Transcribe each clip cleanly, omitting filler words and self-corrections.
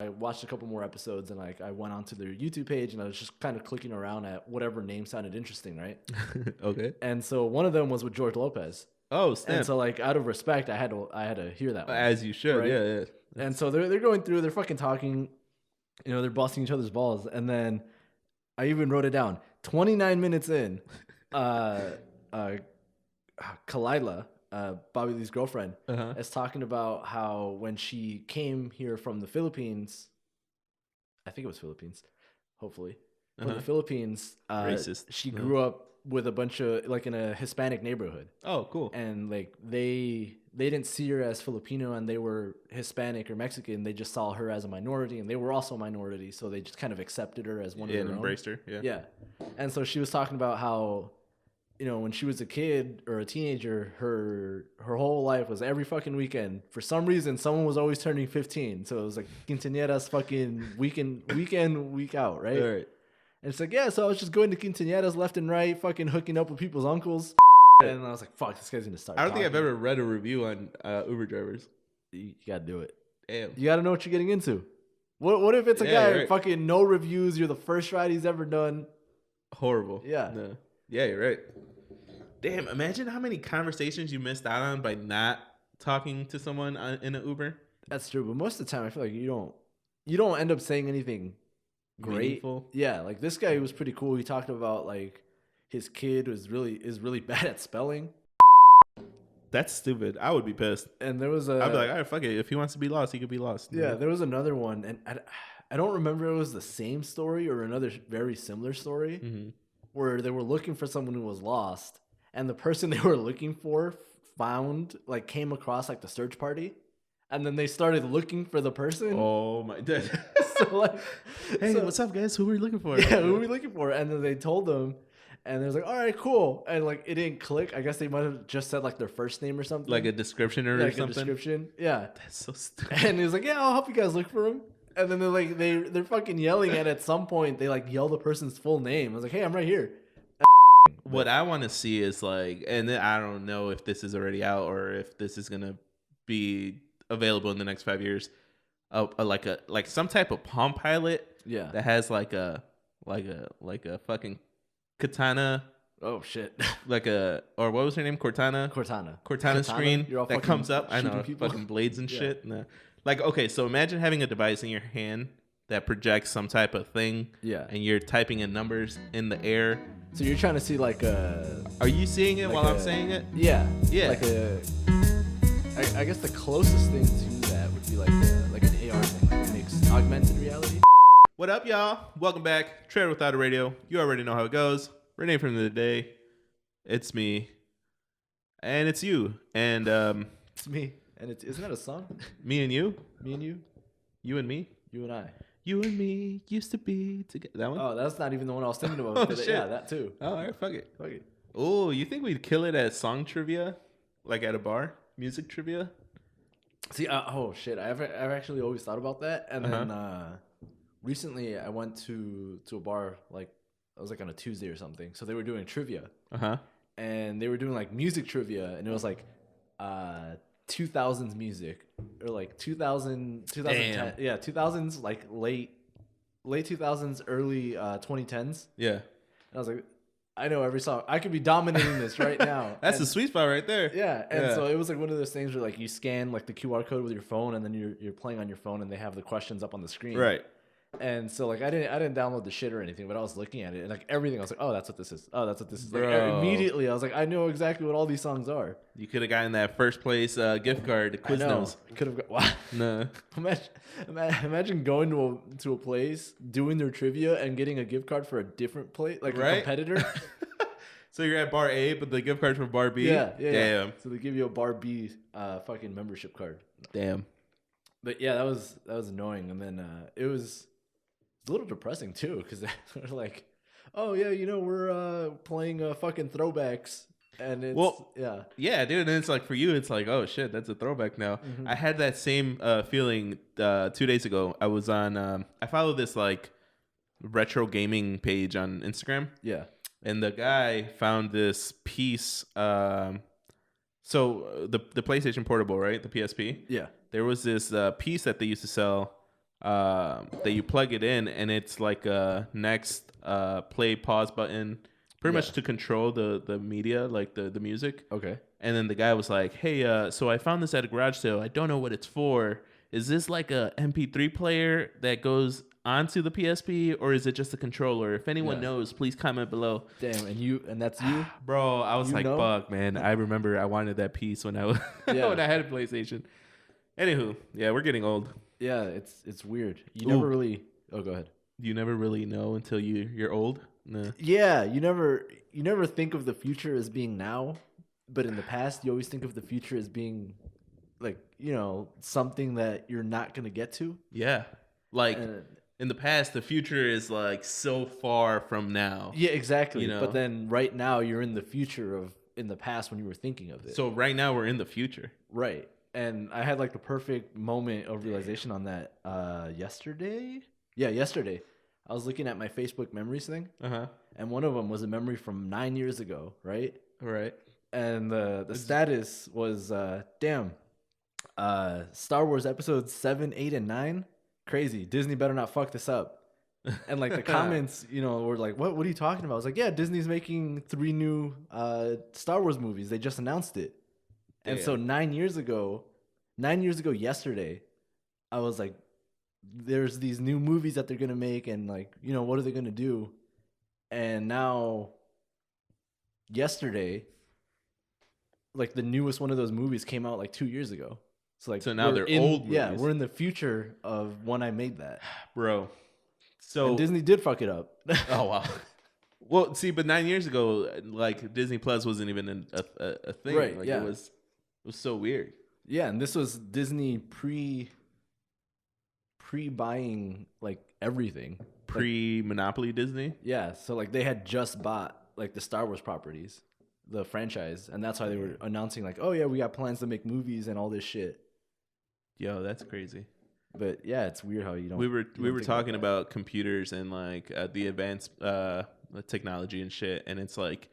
I watched a couple more episodes and like I went onto their YouTube page and I was just kind of clicking around at whatever name sounded interesting, right? Okay. And so one of them was with George Lopez. Oh, snap. And so like out of respect, I had to hear that one. As you should, right? yeah. And so they're going through, they're fucking talking, they're busting each other's balls, and then I even wrote it down. 29 minutes in, Kalila, Bobby Lee's girlfriend, is talking about how when she came here from the Philippines, I think it was Philippines, hopefully, from the Philippines, racist. She grew up with a bunch of, like, in a Hispanic neighborhood. Oh, cool. And, like, they didn't see her as Filipino and they were Hispanic or Mexican. They just saw her as a minority, and they were also a minority, so they just kind of accepted her as one of their own. Embraced her, Yeah. And so she was talking about how, when she was a kid or a teenager, her whole life was every fucking weekend. For some reason, someone was always turning 15. So it was like quinceañeras fucking week out, right? All right. And it's like, yeah, so I was just going to quinceañeras left and right, fucking hooking up with people's uncles. And I was like, fuck, this guy's going to start I don't think I've ever read a review on Uber drivers. You got to do it. Damn. You got to know what you're getting into. What if it's a guy, fucking no reviews, you're the first ride he's ever done? Horrible. Yeah. No. Yeah, you're right. Damn, imagine how many conversations you missed out on by not talking to someone in an Uber. That's true, but most of the time I feel like you don't end up saying anything great. Meaningful. Yeah, like this guy was pretty cool. He talked about like his kid is really bad at spelling. That's stupid. I would be pissed. And there was I'd be like, all right, fuck it. If he wants to be lost, he could be lost. Yeah, there was another one, and I don't remember if it was the same story or another very similar story where they were looking for someone who was lost, and the person they were looking for came across like the search party, and then they started looking for the person. Oh my god. Hey, what's up, guys? Who are we looking for? Yeah, who are we looking for? And then they told them, and they was like, all right, cool. And like it didn't click. I guess they might have just said like their first name or something. Like a description or something. A description. Yeah. That's so stupid. And he was like, yeah, I'll help you guys look for him. And then they're like they're fucking yelling at some point they like yell the person's full name. I was like, hey, I'm right here. What I want to see is like, and then I don't know if this is already out or if this is gonna be available in the next 5 years. Like some type of Palm Pilot. Yeah. That has like a fucking katana. Oh shit. Or what was her name? Cortana screen that comes up. I know, fucking blades and shit. No. Like, okay, so imagine having a device in your hand that projects some type of thing. Yeah. And you're typing in numbers in the air. So you're trying to see like a... Are you seeing it while I'm saying it? Yeah. Yeah. Like I guess the closest thing to that would be like an AR thing, like mixed augmented reality. What up, y'all? Welcome back. Trailer Without a Radio. You already know how it goes. Renee from the day. It's me. And it's you. And it's me. And isn't that a song? Me and you? Me and you? You and me? You and I. You and me used to be together. That one? Oh, that's not even the one I was thinking about. Oh, shit. Yeah, that too. Oh, all right, fuck it. Fuck it. Oh, you think we'd kill it at song trivia? Like at a bar? Music trivia? See, oh shit. I've actually always thought about that. And then recently I went to a bar, like, I was like on a Tuesday or something. So they were doing trivia. And they were doing like music trivia. And it was like 2000s music. Or like 2010. Damn. Yeah, 2000s, like late 2000s, early 2010s. Yeah. And I was like, I know every song. I could be dominating this right now. That's the sweet spot right there. Yeah. And so it was like one of those things where like you scan like the QR code with your phone and then you're playing on your phone and they have the questions up on the screen. Right. And so like I didn't download the shit or anything, but I was looking at it and like everything I was like, oh, that's what this is. Oh, that's what this is. Like immediately I was like, I know exactly what all these songs are. You could have gotten that first place gift card to Quiznos. Could have got. Wow. No. Imagine going to a place, doing their trivia, and getting a gift card for a different place, like a competitor. So you're at bar A, but the gift card's for bar B. Yeah. Damn. So they give you a bar B fucking membership card. Damn. But yeah, that was annoying, and then it was a little depressing too, because they're like, oh yeah, we're playing fucking throwbacks. And it's, yeah, dude. And it's like for you, it's like, oh shit, that's a throwback now. Mm-hmm. I had that same feeling 2 days ago. I was on. I follow this like retro gaming page on Instagram. Yeah, and the guy found this piece. So the PlayStation Portable, right? The PSP. Yeah, there was this piece that they used to sell that you plug it in, and it's like a next play pause button, pretty much to control the media, like the music. Okay. And then the guy was like, "Hey, so I found this at a garage sale. I don't know what it's for. Is this like a MP3 player that goes onto the PSP, or is it just a controller? If anyone knows, please comment below." Damn, and that's you, bro. I was you like, know? "Fuck, man!" I remember I wanted that piece when I was when I had a PlayStation. Anywho, yeah, we're getting old. Yeah, it's weird. You never really. Oh, go ahead. You never really know until you're old. Nah. Yeah, you never think of the future as being now, but in the past, you always think of the future as being like, something that you're not gonna get to. Yeah, like in the past, the future is like so far from now. Yeah, exactly. But then right now, you're in the future of in the past when you were thinking of it. So right now, we're in the future. Right. And I had like the perfect moment of realization on that yesterday. Yeah, yesterday. I was looking at my Facebook memories thing. And one of them was a memory from 9 years ago, right? Right. And the status was, damn, Star Wars episodes 7, 8, and 9. Crazy. Disney better not fuck this up. And like the comments, were like, what are you talking about? I was like, yeah, Disney's making 3 new Star Wars movies. They just announced it. And so 9 years ago yesterday, I was like, there's these new movies that they're going to make, and like, what are they going to do? And now yesterday, like the newest one of those movies came out like 2 years ago. So now they're old movies. Yeah, we're in the future of when I made that. Bro. So and Disney did fuck it up. Oh, wow. Well, see, but 9 years ago, like Disney Plus wasn't even a thing. Right, like, it was so weird. Yeah, and this was Disney pre-buying like everything. Pre-Monopoly Disney? Yeah, so like they had just bought like the Star Wars properties, the franchise, and that's why they were announcing like, "Oh yeah, we got plans to make movies and all this shit." Yo, that's crazy. But yeah, it's weird how you don't. We were talking about computers and like the advanced technology and shit, and it's like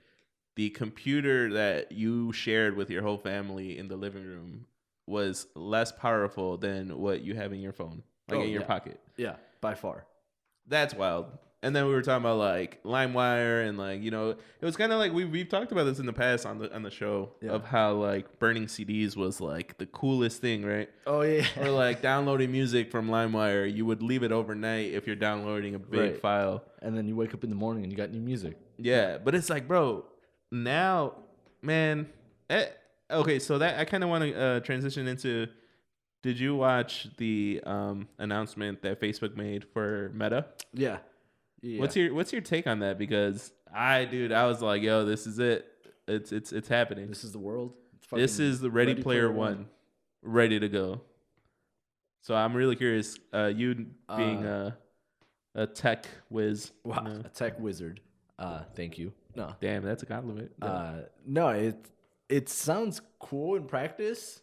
the computer that you shared with your whole family in the living room was less powerful than what you have in your phone, like in your pocket. Yeah, by far. That's wild. And then we were talking about like LimeWire and like, it was kind of like we've talked about this in the past on the show of how like burning CDs was like the coolest thing, right? Oh yeah. Or like downloading music from LimeWire, you would leave it overnight if you're downloading a big file, and then you wake up in the morning and you got new music. Yeah, but it's like, bro, now, man. Okay, so that I kind of want to transition into. Did you watch the announcement that Facebook made for Meta? Yeah. What's your take on that? Because I was like, yo, this is it. It's happening. This is the world. This is the Ready Player One, ready to go. So I'm really curious. You being a tech whiz, wow, a tech wizard. Thank you. No, damn, that's a compliment. No, it sounds cool in practice.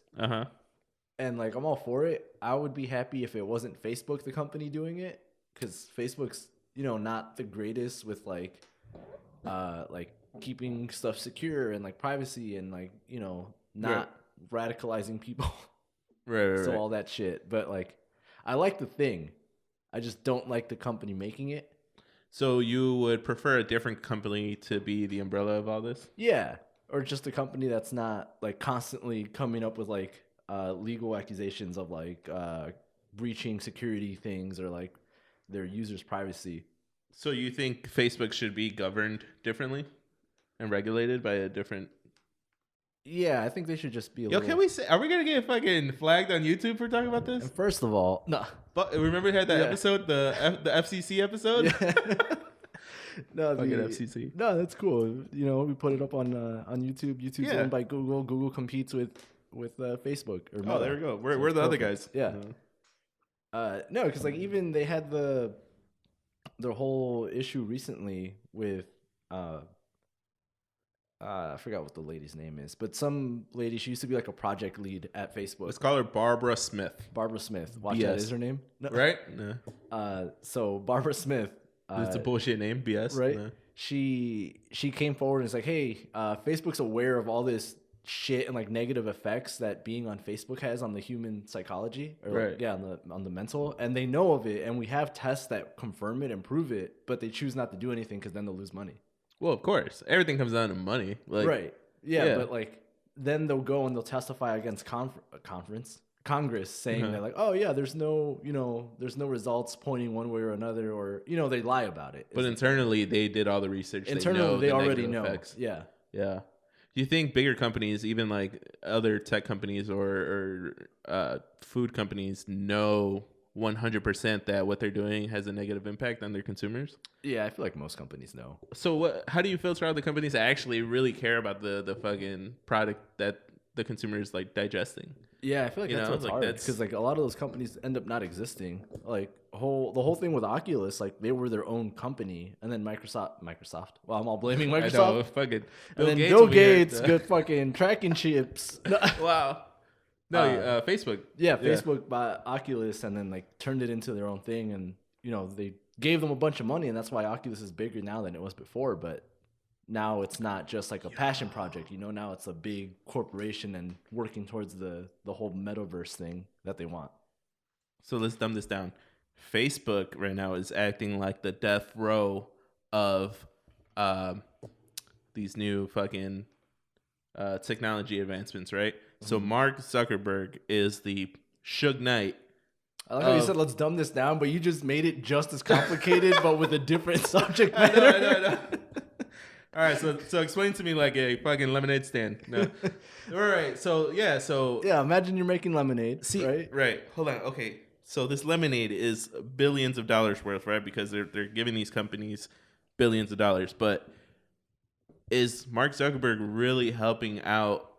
And like I'm all for it. I would be happy if it wasn't Facebook, the company, doing it, because Facebook's not the greatest with like keeping stuff secure and like privacy and like not radicalizing people. Right. So all that shit. But like, I like the thing. I just don't like the company making it. So you would prefer a different company to be the umbrella of all this? Yeah, or just a company that's not like constantly coming up with like legal accusations of like breaching security things or like their users' privacy. So you think Facebook should be governed differently and regulated by a different? Yeah, I think they should just be. Can we say? Are we gonna get fucking flagged on YouTube for talking about this? And first of all, no. But remember we had that episode, the FCC episode. Yeah. No, fucking FCC. No, that's cool. We put it up on YouTube. YouTube's owned by Google. Google competes with Facebook. Or Meta. Oh, there we go. We're the other guys. Yeah. No, because like even they had their whole issue recently with I forgot what the lady's name is, but some lady, she used to be like a project lead at Facebook. Let's call her Barbara Smith. Barbara Smith. Watch that is her name. No. Right? No. So Barbara Smith. It's a bullshit name, BS. Right? No. She came forward and was like, hey, Facebook's aware of all this shit and like negative effects that being on Facebook has on the human psychology, or like, on the mental, and they know of it, and we have tests that confirm it and prove it, but they choose not to do anything because then they'll lose money. Well, of course, everything comes down to money, like, right? Yeah, but like then they'll go and they'll testify against Congress, saying they're like, oh yeah, there's no results pointing one way or another, or they lie about it. But internally, they did all the research. Internally, they already know. Effects. Yeah. Do you think bigger companies, even like other tech companies or food companies, know 100% that what they're doing has a negative impact on their consumers? Yeah, I feel like most companies know. So how do you filter out the companies that actually really care about the fucking product that the consumer is like digesting? Yeah, I feel like that's what's hard, because like a lot of those companies end up not existing. Like the whole thing with Oculus, like they were their own company, and then Microsoft. Well, I'm all blaming Microsoft. I know, fucking Bill Gates got fucking tracking chips. Wow. No, Facebook. Yeah, Facebook bought Oculus and then like turned it into their own thing, and they gave them a bunch of money, and that's why Oculus is bigger now than it was before. But now it's not just like a passion project, now it's a big corporation and working towards the whole metaverse thing that they want. So let's dumb this down. Facebook right now is acting like the death row of these new fucking technology advancements, right? Mm-hmm. So Mark Zuckerberg is the Suge Knight. I like how you said let's dumb this down, but you just made it just as complicated, but with a different subject matter. I know. All right, so explain to me like a fucking lemonade stand. No. All right, so imagine you're making lemonade. Right. Hold on. Okay, so this lemonade is billions of dollars worth, right? Because they're giving these companies billions of dollars. But is Mark Zuckerberg really helping out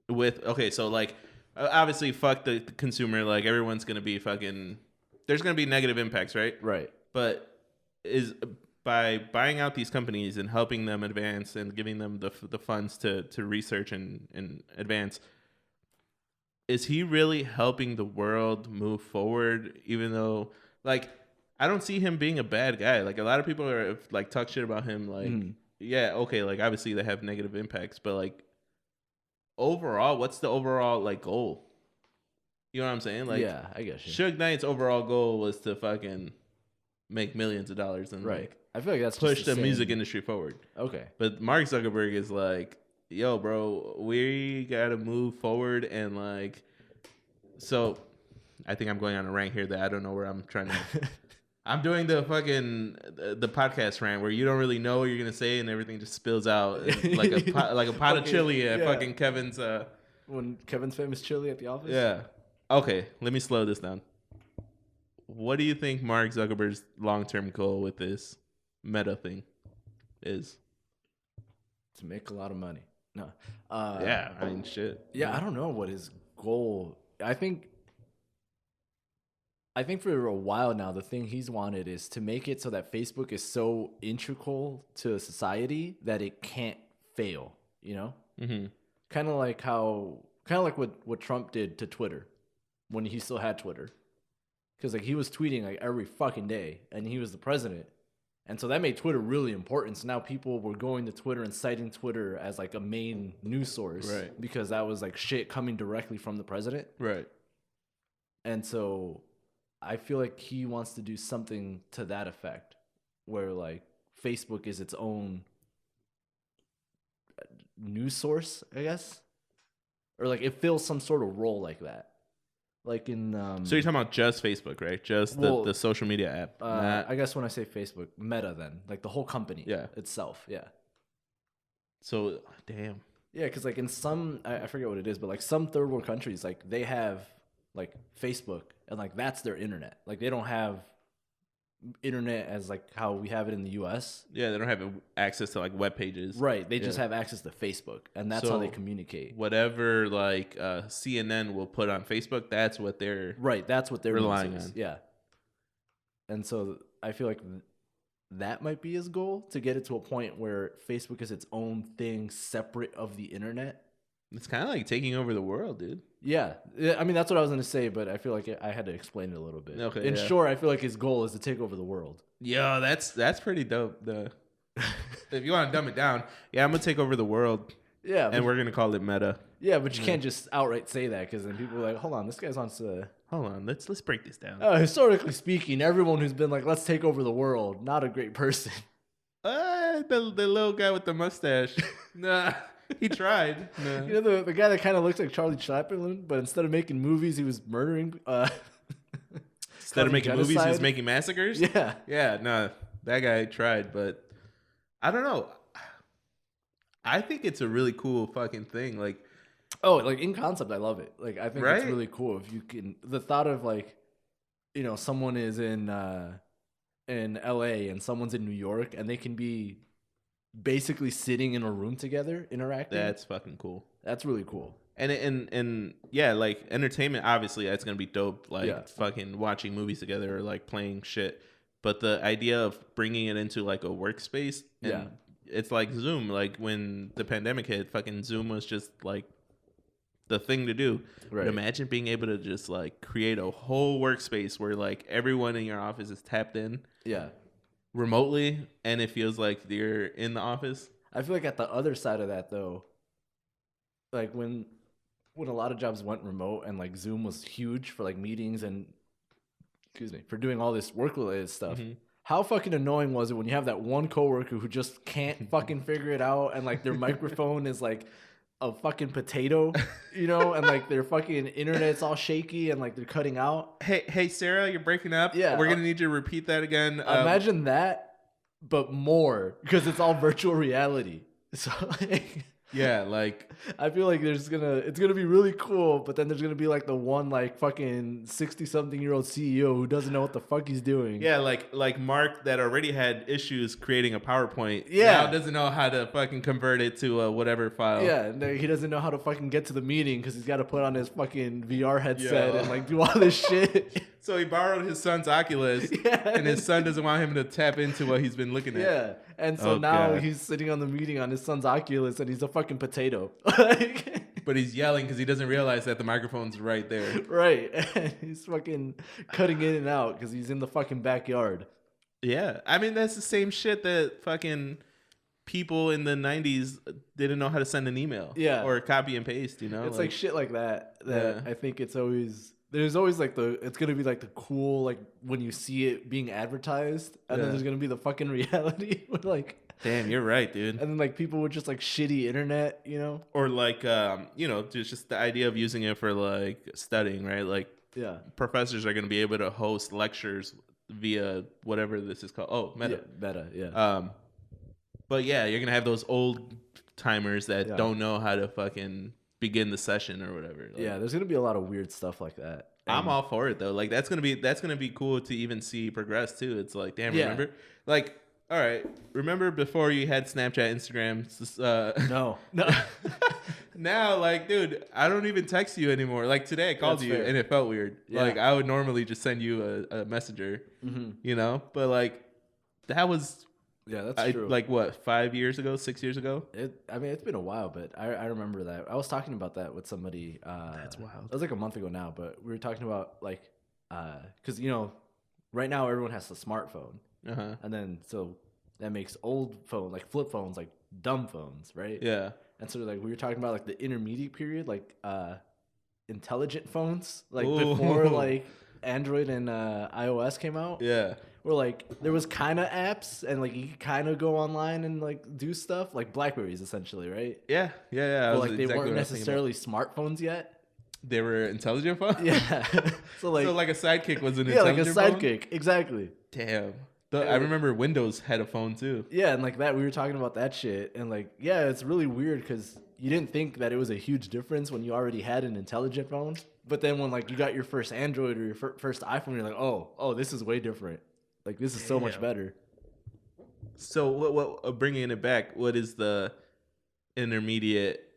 with? Okay, so like obviously, fuck the consumer. Like everyone's gonna be fucking. There's gonna be negative impacts, right? Right. But is by buying out these companies and helping them advance and giving them the funds to research and advance, is he really helping the world move forward? Even though, like, I don't see him being a bad guy. Like, a lot of people are like talk shit about him. Like, yeah, okay, like obviously they have negative impacts, but like overall, what's the overall like goal? You know what I'm saying? Like, yeah, I guess. Suge Knight's overall goal was to fucking make millions of dollars and right. I feel like that's push the music industry forward. Okay. But Mark Zuckerberg is like, yo, bro, we gotta move forward, and like, so I think I'm going on a rant here that I don't know where I'm trying to. I'm doing the fucking the podcast rant where you don't really know what you're gonna say and everything just spills out like a pot of chili at fucking Kevin's. When Kevin's famous chili at the office. Yeah. Okay, let me slow this down. What do you think Mark Zuckerberg's long-term goal with this Meta thing is? To make a lot of money. No. Yeah, I mean, shit. Yeah, I don't know what his goal. I think for a while now, the thing he's wanted is to make it so that Facebook is so integral to society that it can't fail. Mm-hmm. Kind of like what Trump did to Twitter when he still had Twitter. Because like he was tweeting like every fucking day, and he was the president, and so that made Twitter really important. So now people were going to Twitter and citing Twitter as like a main news source, right? Because that was like shit coming directly from the president, right? And so I feel like he wants to do something to that effect, where like Facebook is its own news source, I guess, or like it fills some sort of role like that. Like in so you're talking about just Facebook, right? Just the social media app. I guess when I say Facebook, Meta, then like the whole company, itself, yeah. So damn. Yeah, because like in some, I forget what it is, but like some third world countries, like they have like Facebook, and like that's their internet. Like they don't have internet as like how we have it in the US. Yeah, they don't have access to like web pages. Right. They just have access to Facebook, and that's how they communicate. Whatever like CNN will put on Facebook, that's what they're that's what they're relying on. Yeah. And so I feel like that might be his goal, to get it to a point where Facebook is its own thing separate of the internet. It's kind of like taking over the world, dude. Yeah. I mean, that's what I was going to say, but I feel like I had to explain it a little bit. Okay. In short, I feel like his goal is to take over the world. Yo, that's pretty dope. If you want to dumb it down, I'm going to take over the world Yeah, and we're gonna call it meta. Yeah, but you can't just outright say that because then people are like, hold on, this guy's on to. Hold on, let's break this down. Historically speaking, everyone who's been like, let's take over the world, not a great person. The little guy with the mustache. Nah, he tried. Nah. You know the guy that kind of looks like Charlie Chaplin, but instead of making movies, he was murdering. Instead of making movies, he was making massacres. Yeah, yeah. No, that guy tried, but I don't know. I think it's a really cool fucking thing. Like, like in concept, I love it. Like, I think right? it's really cool if you can. The thought of like, someone is in LA and someone's in New York, and they can be basically sitting in a room together interacting. That's fucking cool. That's really cool. And yeah, like entertainment, obviously that's gonna be dope. Like fucking watching movies together or like playing shit. But the idea of bringing it into like a workspace, and it's like Zoom. Like when the pandemic hit, fucking Zoom was just like the thing to do. Right. But imagine being able to just like create a whole workspace where like everyone in your office is tapped in. Yeah. Remotely, and it feels like you're in the office. I feel like at the other side of that though, like when a lot of jobs went remote and like Zoom was huge for like meetings and for doing all this work related stuff. Mm-hmm. How fucking annoying was it when you have that one coworker who just can't fucking figure it out and like their microphone is like a fucking potato, and like their fucking internet's all shaky and like they're cutting out. Hey Sarah, you're breaking up. Yeah, we're gonna need you to repeat that again. Imagine that, but more because it's all virtual reality. So like, yeah, like I feel like it's gonna be really cool, but then there's gonna be like the one like fucking 60-something-year-old CEO who doesn't know what the fuck he's doing. Yeah, like Mark that already had issues creating a PowerPoint. Yeah, now doesn't know how to fucking convert it to a whatever file. Yeah, he doesn't know how to fucking get to the meeting because he's got to put on his fucking VR headset and like do all this shit. So he borrowed his son's Oculus, and his son doesn't want him to tap into what he's been looking at. Yeah, and so now he's sitting on the meeting on his son's Oculus, and he's a fucking potato. But he's yelling because he doesn't realize that the microphone's right there. Right, and he's fucking cutting in and out because he's in the fucking backyard. Yeah, I mean, that's the same shit that fucking people in the 90s didn't know how to send an email. Yeah. Or copy and paste, It's like shit like that I think it's always... There's always like it's going to be like the cool, like when you see it being advertised, and then there's going to be the fucking reality with like... Damn, you're right, dude. And then like people with just like shitty internet, Or like, just the idea of using it for like studying, right? Like professors are going to be able to host lectures via whatever this is called. Oh, Meta. Yeah, Meta, yeah. But yeah, you're going to have those old timers that don't know how to fucking... begin the session or whatever. Like, yeah, there's gonna be a lot of weird stuff like that. I'm all for it though. Like that's gonna be cool to even see progress too. It's like, damn, remember? Like, all right, remember before you had Snapchat, Instagram? No. Now, like, dude, I don't even text you anymore. Like today, I called you and it felt weird. Yeah. Like I would normally just send you a messenger, but like that was. Yeah, that's true. Like what, 5 years ago, 6 years ago? It's been a while, but I remember that. I was talking about that with somebody. That's wild. It was like a month ago now, but we were talking about like, because right now everyone has a smartphone, and then so that makes old phone like flip phones like dumb phones, right? Yeah. And so like we were talking about like the intermediate period, like intelligent phones, like before like Android and iOS came out. Yeah. Where like there was kind of apps and like you could kind of go online and like do stuff like BlackBerries essentially, right? Yeah. But like they weren't necessarily smartphones yet. They were intelligent phones. Yeah. so like a sidekick was an intelligent phone. Yeah, like a sidekick, exactly. Damn. I remember Windows had a phone too. Yeah, and like that we were talking about that shit, and like it's really weird because you didn't think that it was a huge difference when you already had an intelligent phone, but then when like you got your first Android or your first iPhone, you're like, oh, this is way different. Like, this is so much better. So, what bringing it back, what is the intermediate,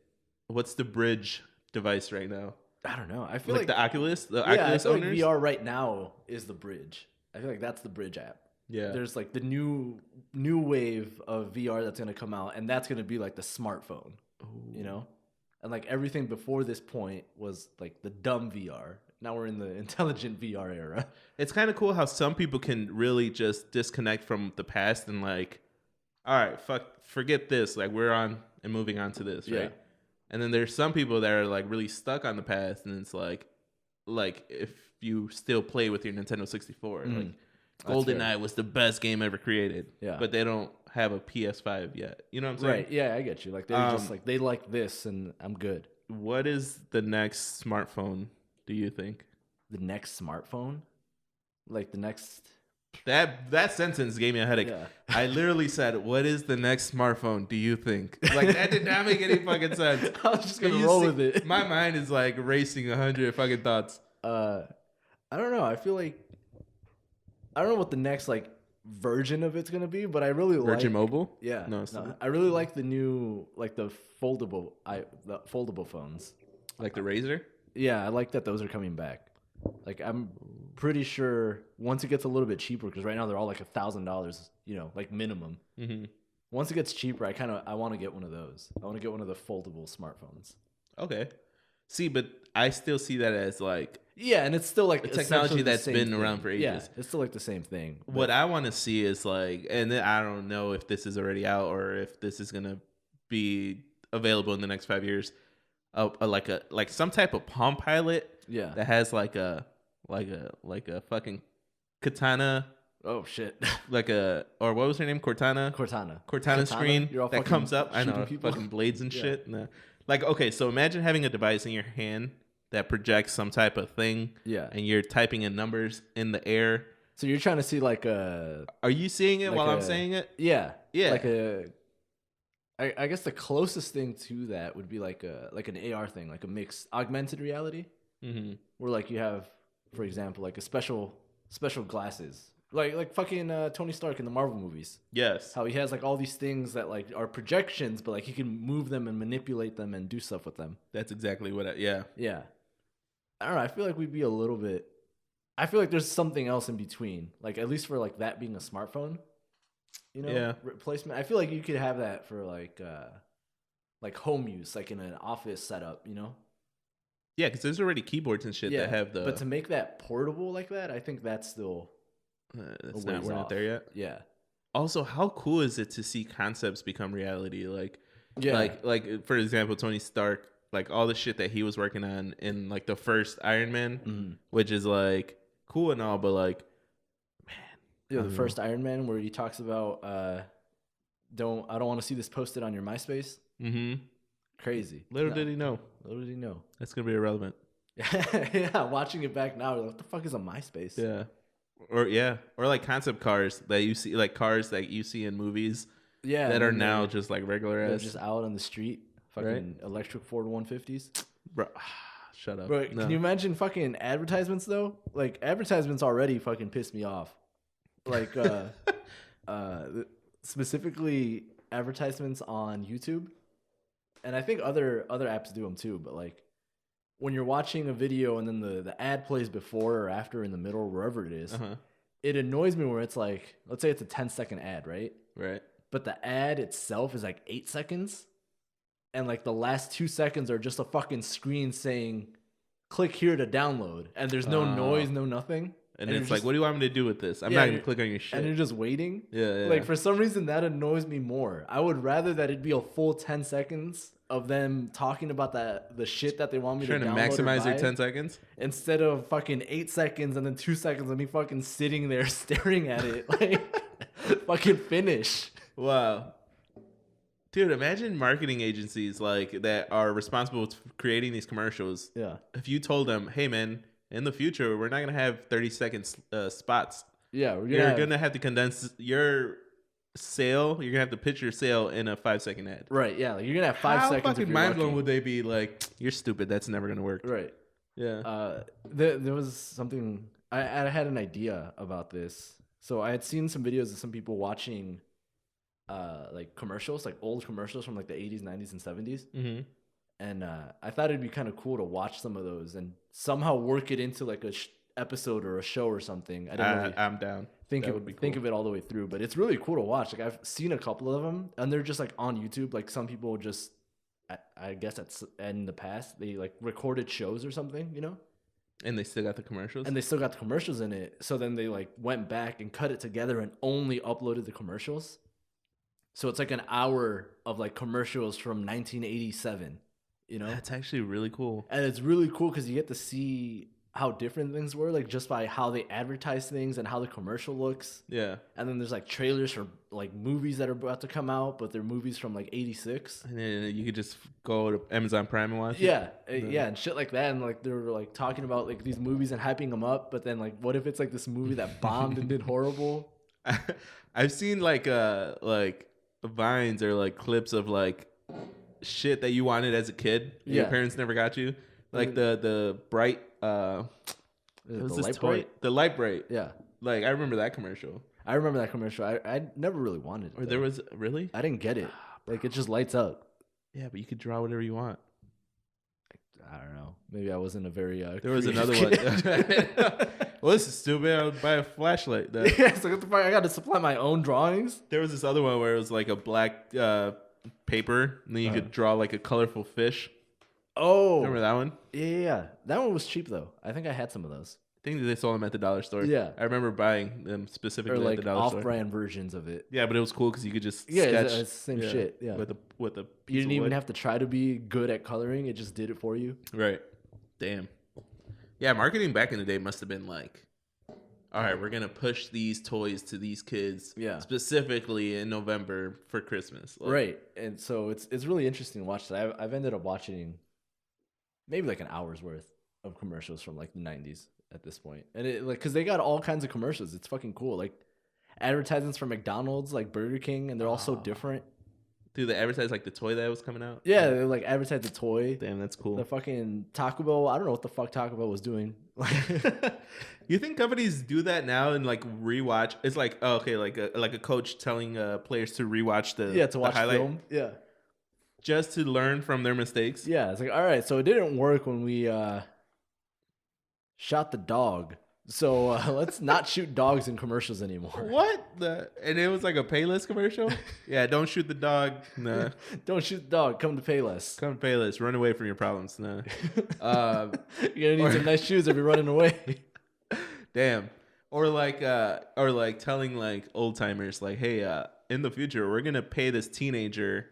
what's the bridge device right now? I don't know. I feel like the Oculus? The Oculus owners? Like VR right now is the bridge. I feel like that's the bridge app. Yeah. There's like the new wave of VR that's going to come out, and that's going to be like the smartphone, And like everything before this point was like the dumb VR. Now we're in the intelligent VR era. It's kind of cool how some people can really just disconnect from the past and like, all right, forget this. Like we're on and moving on to this, Yeah. right? And then there's some people that are like really stuck on the past, and it's like if you still play with your Nintendo 64, like GoldenEye was the best game ever created. Yeah. But they don't have a PS5 yet. You know what I'm saying? Right. Yeah, I get you. Like they just like they like this, and I'm good. What is the next smartphone? Do you think? The next smartphone, like the next. That sentence gave me a headache. Yeah. I literally said, "What is the next smartphone? Do you think?" Like that did not make any fucking sense. I was just gonna roll with it. My mind is like racing 100 fucking thoughts. I don't know. I feel like I don't know what the next like version of it's gonna be, but I really like Virgin Mobile. Yeah, no, I really like the new like the foldable phones. Like the Razr. Yeah, I like that those are coming back. Like I'm pretty sure once it gets a little bit cheaper, because right now they're all like $1,000, you know, like minimum. Mm-hmm. Once it gets cheaper, I want to get one of those. I want to get one of the foldable smartphones. Okay. See, but I still see that as like and it's still like a technology that's been around for ages. Yeah, it's still like the same thing. What I want to see is like, and I don't know if this is already out or if this is gonna be available in the next 5 years. Like some type of Palm Pilot. Yeah. That has like a fucking katana. Oh shit. Or what was her name? Cortana screen that comes up. I know, fucking blades and shit. No. Like, okay, so imagine having a device in your hand that projects some type of thing. Yeah. And you're typing in numbers in the air. So you're trying to see like a. Are you seeing it while I'm saying it? Yeah. Yeah. Like I guess the closest thing to that would be like an AR thing, like a mixed augmented reality. Mm-hmm. Where like you have, for example, like a special glasses, like fucking Tony Stark in the Marvel movies. Yes. How he has like all these things that like are projections, but like he can move them and manipulate them and do stuff with them. That's exactly what. Yeah. I don't know. I feel like we'd be a little bit. I feel like there's something else in between, like at least for like that being a smartphone. You know, replacement. I feel like you could have that for like home use, like in an office setup. You know. Yeah, because there's already keyboards and shit that have the. But to make that portable like that, I think that's still. We're not there yet. Yeah. Also, how cool is it to see concepts become reality? Like, like for example, Tony Stark, like all the shit that he was working on in like the first Iron Man, which is like cool and all, but like, man, the first Iron Man where he talks about, I don't want to see this posted on your MySpace. Mm-hmm. Crazy. Little did he know. That's gonna be irrelevant. Yeah, watching it back now, like, what the fuck is a MySpace? Yeah, or like concept cars that you see, like cars that you see in movies. Yeah, that are now just like regular. They're just out on the street, fucking electric Ford 150s. Bro, shut up. Bro, can you imagine fucking advertisements though? Like advertisements already fucking piss me off. Like, specifically advertisements on YouTube. And I think other apps do them too, but like when you're watching a video and then the ad plays before or after in the middle, wherever it is, it annoys me where it's like, let's say it's a 10-second ad, right? Right. But the ad itself is like 8 seconds. And like the last 2 seconds are just a fucking screen saying, click here to download. And there's no noise, no nothing. And it's like, what do you want me to do with this? I'm not going to click on your shit. And you're just waiting. Yeah. Like, for some reason, that annoys me more. I would rather that it be a full 10 seconds of them talking about the shit that they want me to download. Trying to maximize your 10 seconds? Instead of fucking 8 seconds and then 2 seconds of me fucking sitting there staring at it. Like, fucking finish. Wow. Dude, imagine marketing agencies like that are responsible for creating these commercials. Yeah. If you told them, hey, man, in the future, we're not going to have 30-second spots. Yeah. You're going to have to condense your sale. You're going to have to pitch your sale in a 5-second ad. Right. Yeah. Like you're going to have 5 seconds. How fucking mind blown would they be? Like, you're stupid. That's never going to work. Right. Yeah. There was something, I had an idea about this. So I had seen some videos of some people watching like commercials, like old commercials from like the 80s, 90s, and 70s. Mm-hmm. And I thought it'd be kind of cool to watch some of those and somehow work it into like a episode or a show or something. I'm down. Think of it all the way through, but it's really cool to watch. Like I've seen a couple of them, and they're just like on YouTube. Like some people just, I guess that's in the past they like recorded shows or something, you know. And they still got the commercials. And they still got the commercials in it. So then they like went back and cut it together and only uploaded the commercials. So it's like an hour of like commercials from 1987, you know? That's actually really cool. And it's really cool because you get to see how different things were, like just by how they advertise things and how the commercial looks. Yeah. And then there's like trailers for like movies that are about to come out, but they're movies from like 86. And then you could just go to Amazon Prime and watch it. Yeah, yeah, and shit like that. And like they were like talking about like these movies and hyping them up, but then like what if it's like this movie that bombed and did horrible? I've seen like vines or like clips of like shit that you wanted as a kid. Your parents never got you. Like the bright what was this toy? Bright? The light bright. Yeah. Like I remember that commercial. I remember that commercial. I never really wanted it. Or there was really? I didn't get it. Like it just lights up. Yeah, but you could draw whatever you want. I don't know. Maybe I wasn't a very there was another one. Well, this is stupid. I would buy a flashlight. Yeah, so I got to supply my own drawings. There was this other one where it was like a black paper, and then you could draw like a colorful fish. Oh, remember that one? Yeah. That one was cheap though. I think I had some of those. I think they sold them at the dollar store. Yeah, I remember buying them specifically or like at the dollar store. Off-brand versions of it. Yeah, but it was cool because you could just sketch. It's the same shit. Yeah, with a you didn't even have to try to be good at coloring. It just did it for you. Right. Damn. Yeah, marketing back in the day must have been like, all right, we're gonna push these toys to these kids. Yeah. Specifically in November for Christmas. Like, right. And so it's really interesting to watch that. I've ended up watching maybe like an hour's worth of commercials from like the 90s at this point. And it like because they got all kinds of commercials. It's fucking cool. Like advertisements for McDonald's, like Burger King, and they're all so different. Dude, they advertise like the toy that was coming out? Yeah, they like advertise the toy. Damn, that's cool. The fucking Taco Bell, I don't know what the fuck Taco Bell was doing. You think companies do that now and like rewatch? It's like, oh, okay, like a coach telling players to rewatch to watch the film. Yeah. Just to learn from their mistakes. Yeah, it's like, all right, so it didn't work when we shot the dog. So let's not shoot dogs in commercials anymore. What? And it was like a Payless commercial? Yeah, don't shoot the dog. Nah. Don't shoot the dog. Come to Payless. Come to Payless. Run away from your problems. Nah. You're going to need some nice shoes if you're running away. Damn. Or like telling like old timers like, hey, in the future, we're going to pay this teenager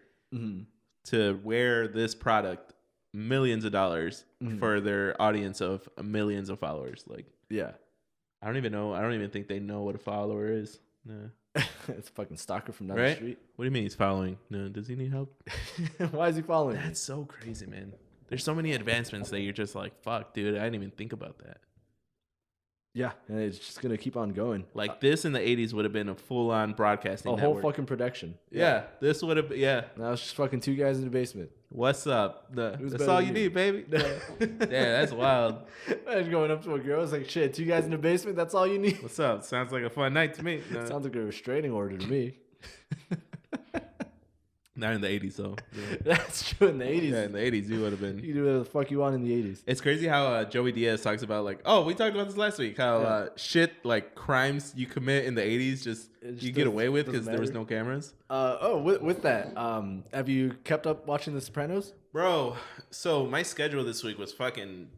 to wear this product millions of dollars for their audience of millions of followers. Like, yeah. I don't even know. I don't even think they know what a follower is. No. It's a fucking stalker from down the street. What do you mean he's following? No, does he need help? Why is he following? That's so crazy, man. There's so many advancements that you're just like, fuck, dude, I didn't even think about that. Yeah, and it's just going to keep on going. Like this in the 80s would have been a full-on broadcasting network. Whole fucking production. Yeah, this would have, yeah. Now it's just fucking two guys in the basement. What's up? That's all you need, baby. Damn, that's wild. I was going up to a girl. I was like, shit, two guys in the basement, that's all you need? What's up? Sounds like a fun night to me. No. Sounds like a restraining order to me. Not in the 80s, though. Yeah. That's true. In the 80s. Yeah, in the 80s, you would have been. You do whatever the fuck you want in the 80s. It's crazy how Joey Diaz talks about, like, oh, we talked about this last week, how shit, like, crimes you commit in the 80s just you get away with because there was no cameras. With that, have you kept up watching The Sopranos? Bro, so my schedule this week was fucking...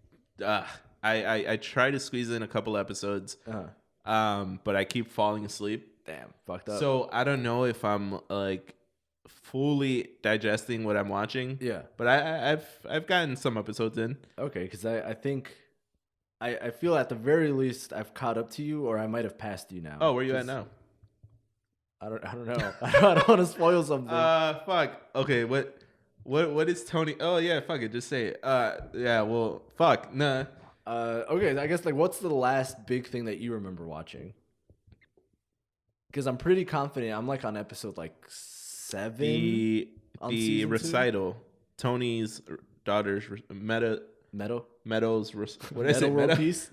I tried to squeeze in a couple episodes, but I keep falling asleep. Damn, fucked up. So I don't know if I'm, like... fully digesting what I'm watching. Yeah. But I've gotten some episodes in. Okay, because I think I feel at the very least I've caught up to you, or I might have passed you now. Oh, where you at now? I don't know. I don't want to spoil something. Fuck. Okay, what is Tony? Oh yeah, fuck it, just say it. Yeah, well, fuck. Nah. Okay, I guess like what's the last big thing that you remember watching? Because I'm pretty confident I'm like on episode like 7. The recital. 2? Tony's daughter's Meadows. What did I say? World Peace.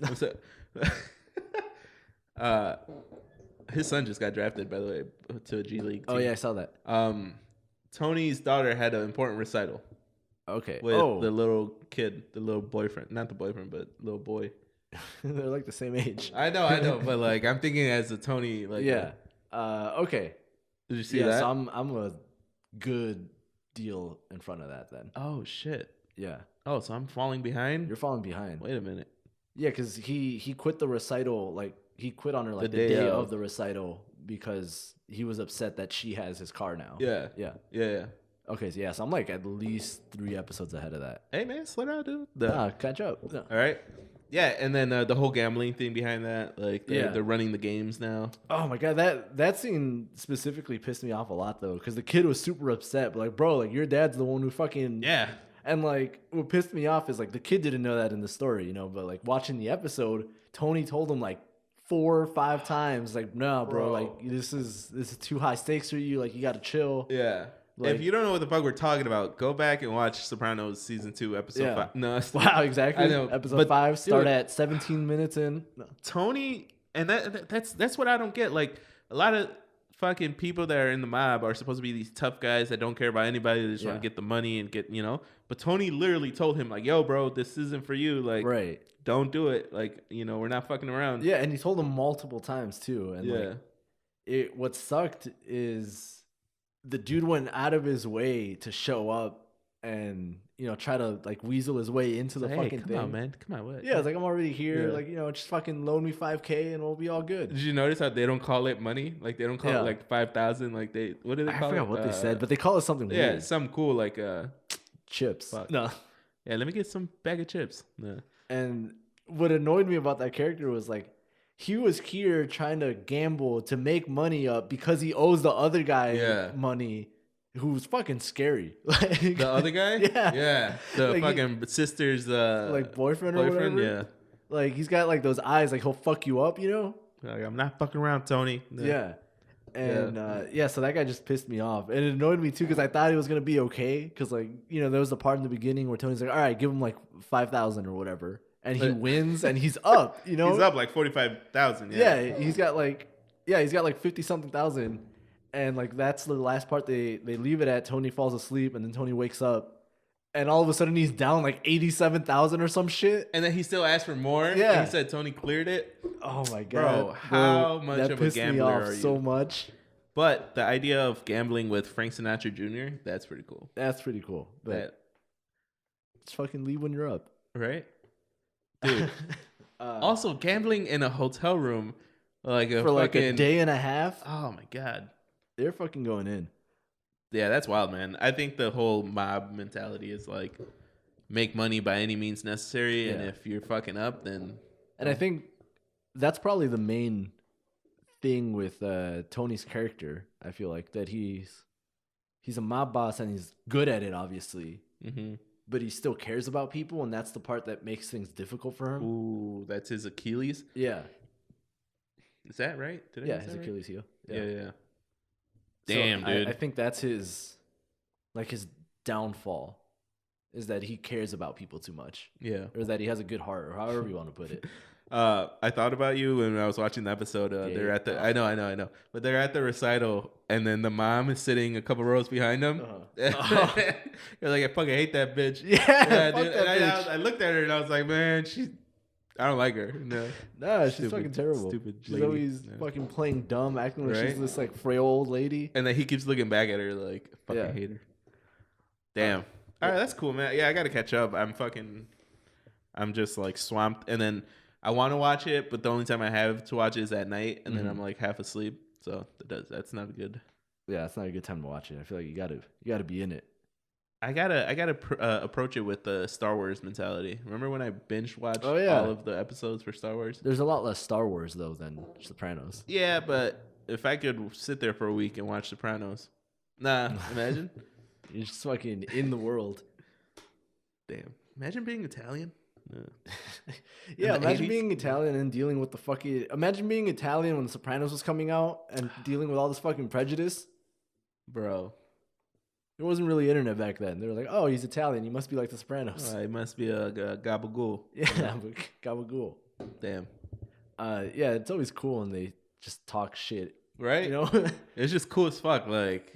His son just got drafted, by the way, to a G League team. Oh yeah, I saw that. Tony's daughter had an important recital. Okay. With the little kid, the little boyfriend, not the boyfriend, but little boy. They're like the same age. I know, but like I'm thinking as a Tony, like yeah. Okay. Did you see that? So I'm a good deal in front of that then. Oh shit. Yeah. Oh, so I'm falling behind? You're falling behind. Wait a minute. Yeah, because he quit the recital, like he quit on her like the day of the recital because he was upset that she has his car now. Yeah. Okay, So I'm like at least 3 episodes ahead of that. Hey man, slow down, dude. Catch up. All right. Yeah, and then the whole gambling thing behind that, like they're running the games now. Oh my god, that scene specifically pissed me off a lot though, because the kid was super upset. But like, bro, like your dad's the one who fucking And like, what pissed me off is like the kid didn't know that in the story, you know. But like watching the episode, Tony told him like 4 or 5 times, like, no, bro, like this is too high stakes for you. Like you got to chill. Yeah. Like, if you don't know what the fuck we're talking about, go back and watch Sopranos season 2, episode 5. No, wow, exactly. I know. Episode 5 start at 17 minutes in. No. Tony, and that's what I don't get. Like a lot of fucking people that are in the mob are supposed to be these tough guys that don't care about anybody. They just want to get the money and get, you know. But Tony literally told him like, "Yo, bro, this isn't for you. Like, don't do it. Like, you know, we're not fucking around." Yeah, and he told him multiple times too. And like, what sucked is the dude went out of his way to show up and, you know, try to like weasel his way into the fucking thing. Come on, man. Come on, what? Yeah, it's like, I'm already here. Yeah. Like, you know, just fucking loan me $5,000 and we'll be all good. Did you notice how they don't call it money? Like they don't call it like 5,000. Like what do they call it? I forgot what they said, but they call it something weird. Yeah, something cool like chips. Fuck. No. Yeah, let me get some bag of chips. No. And what annoyed me about that character was like, he was here trying to gamble to make money up because he owes the other guy money, who's fucking scary. Like the other guy? Yeah. The like fucking sister's like boyfriend or whatever. Yeah. Like he's got like those eyes, like he'll fuck you up, you know? Like, I'm not fucking around, Tony. No. Yeah. And so that guy just pissed me off. And it annoyed me too because I thought it was gonna be okay. Cause like, you know, there was the part in the beginning where Tony's like, all right, give him like 5,000 or whatever. And he wins and he's up, you know? He's up like 45,000. Yeah, he's got like 50 something thousand. And like that's the last part they leave it at. Tony falls asleep and then Tony wakes up. And all of a sudden he's down like 87,000 or some shit. And then he still asked for more. Yeah. And he said Tony cleared it. Oh my god. Bro, how much of a gambler are you? So much. But the idea of gambling with Frank Sinatra Jr., that's pretty cool. That's pretty cool. But just fucking leave when you're up. Right? Dude. Also, gambling in a hotel room for like a day and a half. Oh my god, they're fucking going in. Yeah, that's wild, man. I think the whole mob mentality is like make money by any means necessary, and if you're fucking up, then. And I think that's probably the main thing with Tony's character. I feel like that he's a mob boss and he's good at it, obviously. Mm-hmm. But he still cares about people, and that's the part that makes things difficult for him. Ooh, that's his Achilles? Yeah. Is that right? His Achilles heel. Yeah. Damn, so dude. I think that's his downfall, is that he cares about people too much. Yeah. Or that he has a good heart, or however you want to put it. I thought about you when I was watching the episode. They're at the I know. But they're at the recital, and then the mom is sitting a couple rows behind them. You're like, I fucking hate that bitch. Yeah, dude. And I looked at her and I was like, man, I don't like her. No, she's fucking terrible. Stupid. She's always fucking playing dumb, acting like she's this like frail old lady. And then he keeps looking back at her like, fucking hate her. Damn. All right, that's cool, man. Yeah, I gotta catch up. I'm just like swamped, and then I want to watch it, but the only time I have to watch it is at night, and then I'm like half asleep. So that's not good. Yeah, it's not a good time to watch it. I feel like you gotta be in it. I gotta approach it with the Star Wars mentality. Remember when I binge watched all of the episodes for Star Wars? There's a lot less Star Wars though than Sopranos. Yeah, but if I could sit there for a week and watch Sopranos, imagine. You're just fucking in the world. Damn, imagine being Italian. Yeah, imagine being Italian and dealing with the fucking. Imagine being Italian when The Sopranos was coming out and dealing with all this fucking prejudice, bro. There wasn't really internet back then. They were like, "Oh, he's Italian. He must be like The Sopranos. He must be a gabagool." Yeah, gabagool. Damn. Yeah, it's always cool when they just talk shit, right? You know, it's just cool as fuck. Like,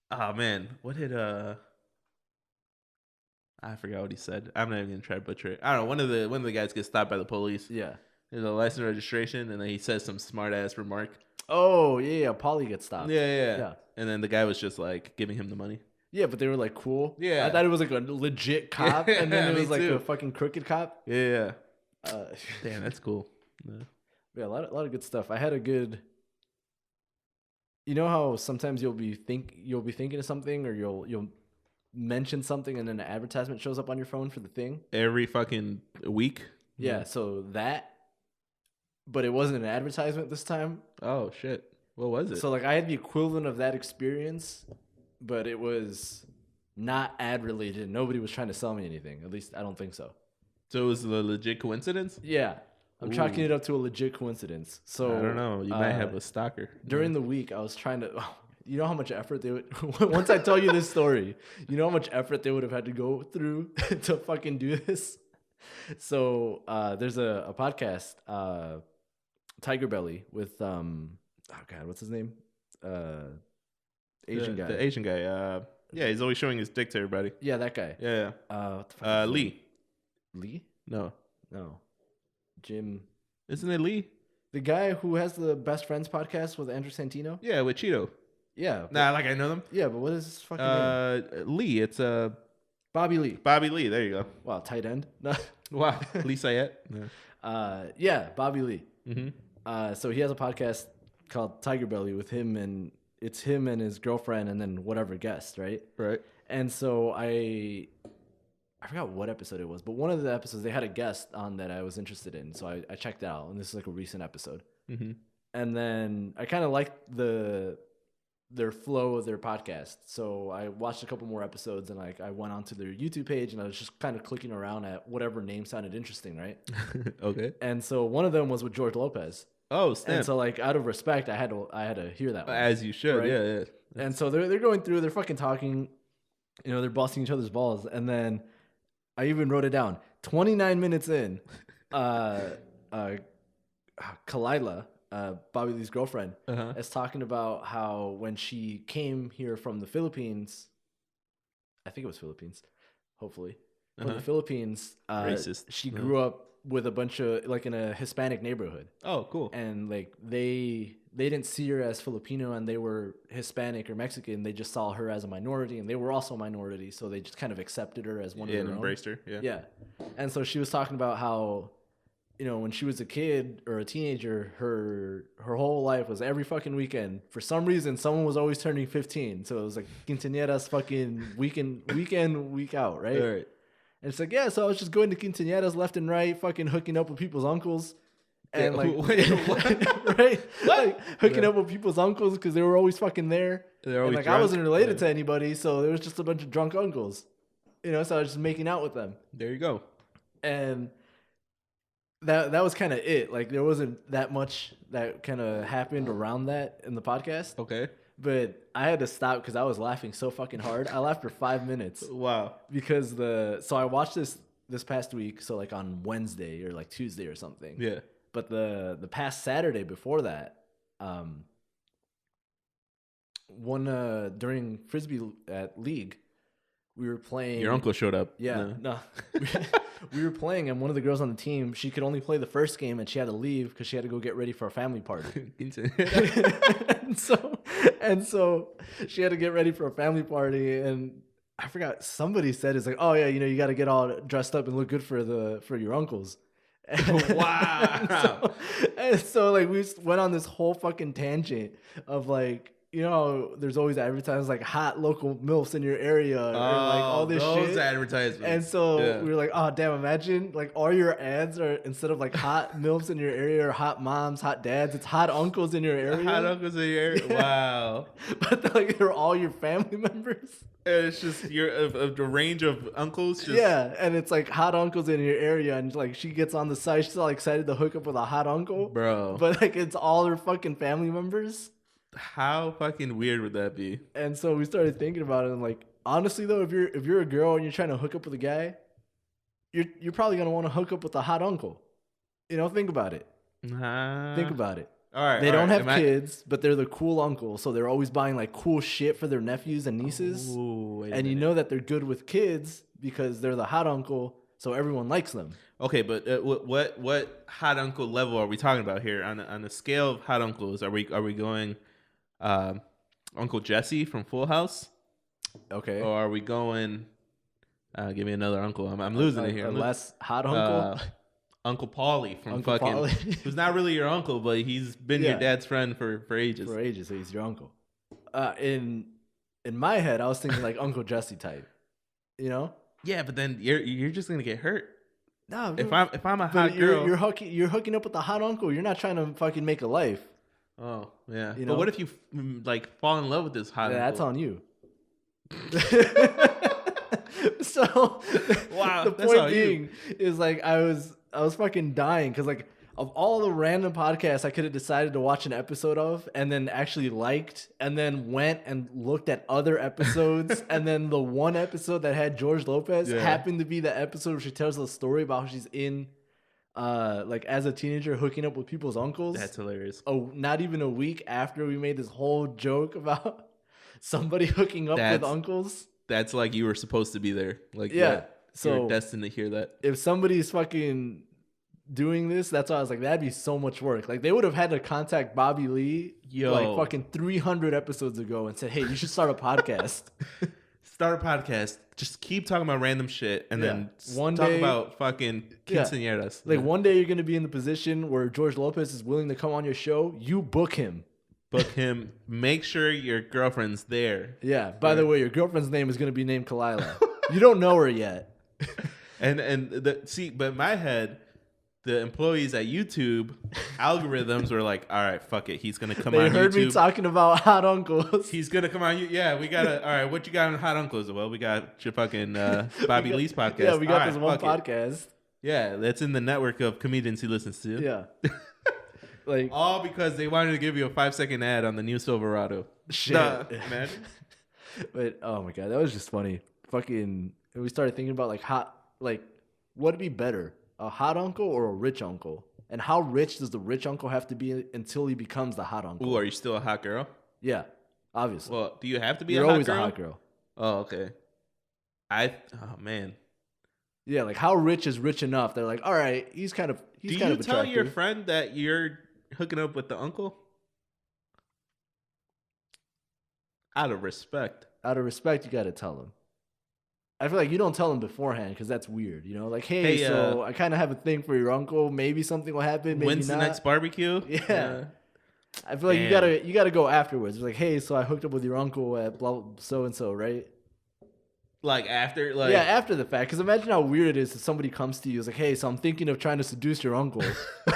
oh man, what did I forgot what he said. I'm not even gonna try to butcher it. I don't know. One of the guys gets stopped by the police. Yeah. There's a license registration, and then he says some smart ass remark. Oh yeah, Polly gets stopped. Yeah. And then the guy was just like giving him the money. Yeah, but they were like cool. Yeah. I thought it was like a legit cop, and then it was like a fucking crooked cop. Yeah. Damn, that's cool. Yeah, a lot of good stuff. I had a good You know how sometimes you'll be thinking of something, or you'll mention something, and then an advertisement shows up on your phone for the thing every fucking week. Yeah, so that, but it wasn't an advertisement this time. Oh shit! What was it? So like I had the equivalent of that experience, but it was not ad related. Nobody was trying to sell me anything. At least I don't think so. So it was a legit coincidence? Yeah. I'm chalking it up to a legit coincidence. So I don't know. You might have a stalker. During the week, I was trying to. You know how much effort they would. Once I tell you this story, you know how much effort they would have had to go through to fucking do this. So there's a podcast, Tiger Belly, with oh god, what's his name? Asian guy. The Asian guy. Yeah, he's always showing his dick to everybody. Yeah, that guy. Yeah. What the fuck Lee. Lee? No. Jim. Isn't it Lee? The guy who has the Best Friends podcast with Andrew Santino? Yeah, with Cheeto. Yeah. Nah, like I know them. Yeah, but what is his fucking name? Lee. It's Bobby Lee. Bobby Lee. There you go. Wow, tight end. No. Wow, Lee Sayette. Yeah, Bobby Lee. Mm-hmm. So he has a podcast called Tiger Belly with him, and it's him and his girlfriend, and then whatever guest, right? Right. And so I forgot what episode it was, but one of the episodes they had a guest on that I was interested in, so I checked it out, and this is like a recent episode. Mm-hmm. And then I kind of liked their flow of their podcast, so I watched a couple more episodes, and I went onto their YouTube page, and I was just kind of clicking around at whatever name sounded interesting, right? Okay. And so one of them was with George Lopez. Oh, snap. And so like out of respect, I had to hear that one. As you should, right? yeah. And so they're going through, they're fucking talking, they're busting each other's balls, and then I even wrote it down. 29 minutes in, Kalila, Bobby Lee's girlfriend, is talking about how when she came here from the Philippines, I think it was Philippines, hopefully, from the Philippines, racist. She grew up with a bunch of, like, in a Hispanic neighborhood. Oh, cool. And like they didn't see her as Filipino, and they were Hispanic or Mexican. They just saw her as a minority, and they were also a minority, so they just kind of accepted her as one of their own. And embraced her. Yeah. And so she was talking about how, when she was a kid or a teenager, her whole life was every fucking weekend. For some reason, someone was always turning 15. So it was like quinceañeras fucking week out, right? All right. And it's like, yeah, so I was just going to quinceañeras left and right, fucking hooking up with people's uncles. And like, wait, what? right? Like hooking up with people's uncles because they were always fucking there. They're always like drunk. I wasn't related to anybody, so there was just a bunch of drunk uncles. So I was just making out with them. There you go. And that was kind of it. Like there wasn't that much that kind of happened around that in the podcast. Okay. But I had to stop because I was laughing so fucking hard. I laughed for 5 minutes. Wow. Because so I watched this past week, so like on Wednesday or like Tuesday or something. Yeah. But the past Saturday before that, during Frisbee at League, we were playing. Your uncle showed up. Yeah, no. We were playing, and one of the girls on the team, she could only play the first game, and she had to leave because she had to go get ready for a family party. and so she had to get ready for a family party, and I forgot, somebody said, it's like, oh yeah, you got to get all dressed up and look good for your uncles. Wow. And so like we went on this whole fucking tangent of like, there's always advertisements like hot local MILFs in your area or like all this shit. Those advertisements. And so we were like, oh damn, imagine like all your ads are, instead of like hot MILFs in your area or hot moms, hot dads, it's hot uncles in your area. Hot uncles in your area. Yeah. Wow. But like they're all your family members. And it's just of the range of uncles. Yeah, and it's like hot uncles in your area, and like she gets on the site, she's all excited to hook up with a hot uncle, bro. But like it's all her fucking family members. How fucking weird would that be? And so we started thinking about it, and like honestly though, if you're a girl and you're trying to hook up with a guy, you're probably gonna want to hook up with a hot uncle. Think about it. Think about it. All right. They don't have kids, but they're the cool uncle, so they're always buying like cool shit for their nephews and nieces. Ooh, and you know that they're good with kids because they're the hot uncle, so everyone likes them. Okay, but what hot uncle level are we talking about here? On a scale of hot uncles, are we going Uncle Jesse from Full House? Okay. Or are we going? Give me another uncle. I'm losing it here. A less hot uncle. Uncle Paulie from Uncle fucking, Paulie. who's not really your uncle, but he's been your dad's friend for ages. For ages, so he's your uncle. In my head, I was thinking like Uncle Jesse type, you know? Yeah, but then you're just gonna get hurt. No, if I'm a hot girl, you're hooking up with a hot uncle. You're not trying to fucking make a life. Oh yeah, you know? But what if you like fall in love with this hot uncle? That's on you. So wow, the point being is like I was fucking dying because like of all the random podcasts I could have decided to watch an episode of and then actually liked and then went and looked at other episodes and then the one episode that had George Lopez happened to be the episode where she tells the story about how she's in like as a teenager hooking up with people's uncles. That's hilarious. Oh, not even a week after we made this whole joke about somebody hooking up with uncles. That's like you were supposed to be there. Like so you're destined to hear that. If somebody's fucking doing this, that's why I was like, that'd be so much work. Like they would have had to contact Bobby Lee like fucking 300 episodes ago and said, hey, you should start a podcast. Start a podcast. Just keep talking about random shit and then talk about fucking quinceañeras. Like one day you're going to be in the position where George Lopez is willing to come on your show. You book him. Make sure your girlfriend's there. Yeah. By the way, your girlfriend's name is going to be named Kalila. You don't know her yet. But in my head, the employees at YouTube algorithms were like, all right, fuck it. He's going to come on YouTube. They heard me talking about hot uncles. He's going to come on. Yeah, we got to. All right, what you got on hot uncles? Well, we got your fucking Bobby Lee's podcast. Yeah, we got this one podcast. Yeah, that's in the network of comedians he listens to. Yeah. Like all because they wanted to give you a 5-second ad on the new Silverado. Shit. Imagine. But oh my god, that was just funny. Fucking, we started thinking about what'd be better, a hot uncle or a rich uncle? And how rich does the rich uncle have to be until he becomes the hot uncle? Ooh, are you still a hot girl? Yeah, obviously. Well, do you have to be You're a hot always girl? a hot girl. Oh, okay. Oh man. Yeah, like how rich is rich enough? They're like, all right, he's kind of attractive. Do you tell your friend that you're hooking up with the uncle? Out of respect. Out of respect, you got to tell him. I feel like you don't tell him beforehand because that's weird. You know, like, hey, so I kind of have a thing for your uncle. Maybe something will happen. Maybe when's not. The next barbecue? Yeah. I feel like you gotta go afterwards. It's like, hey, so I hooked up with your uncle at blah so and so, right? Like after, after the fact. Because imagine how weird it is if somebody comes to you, is like, hey, so I'm thinking of trying to seduce your uncle.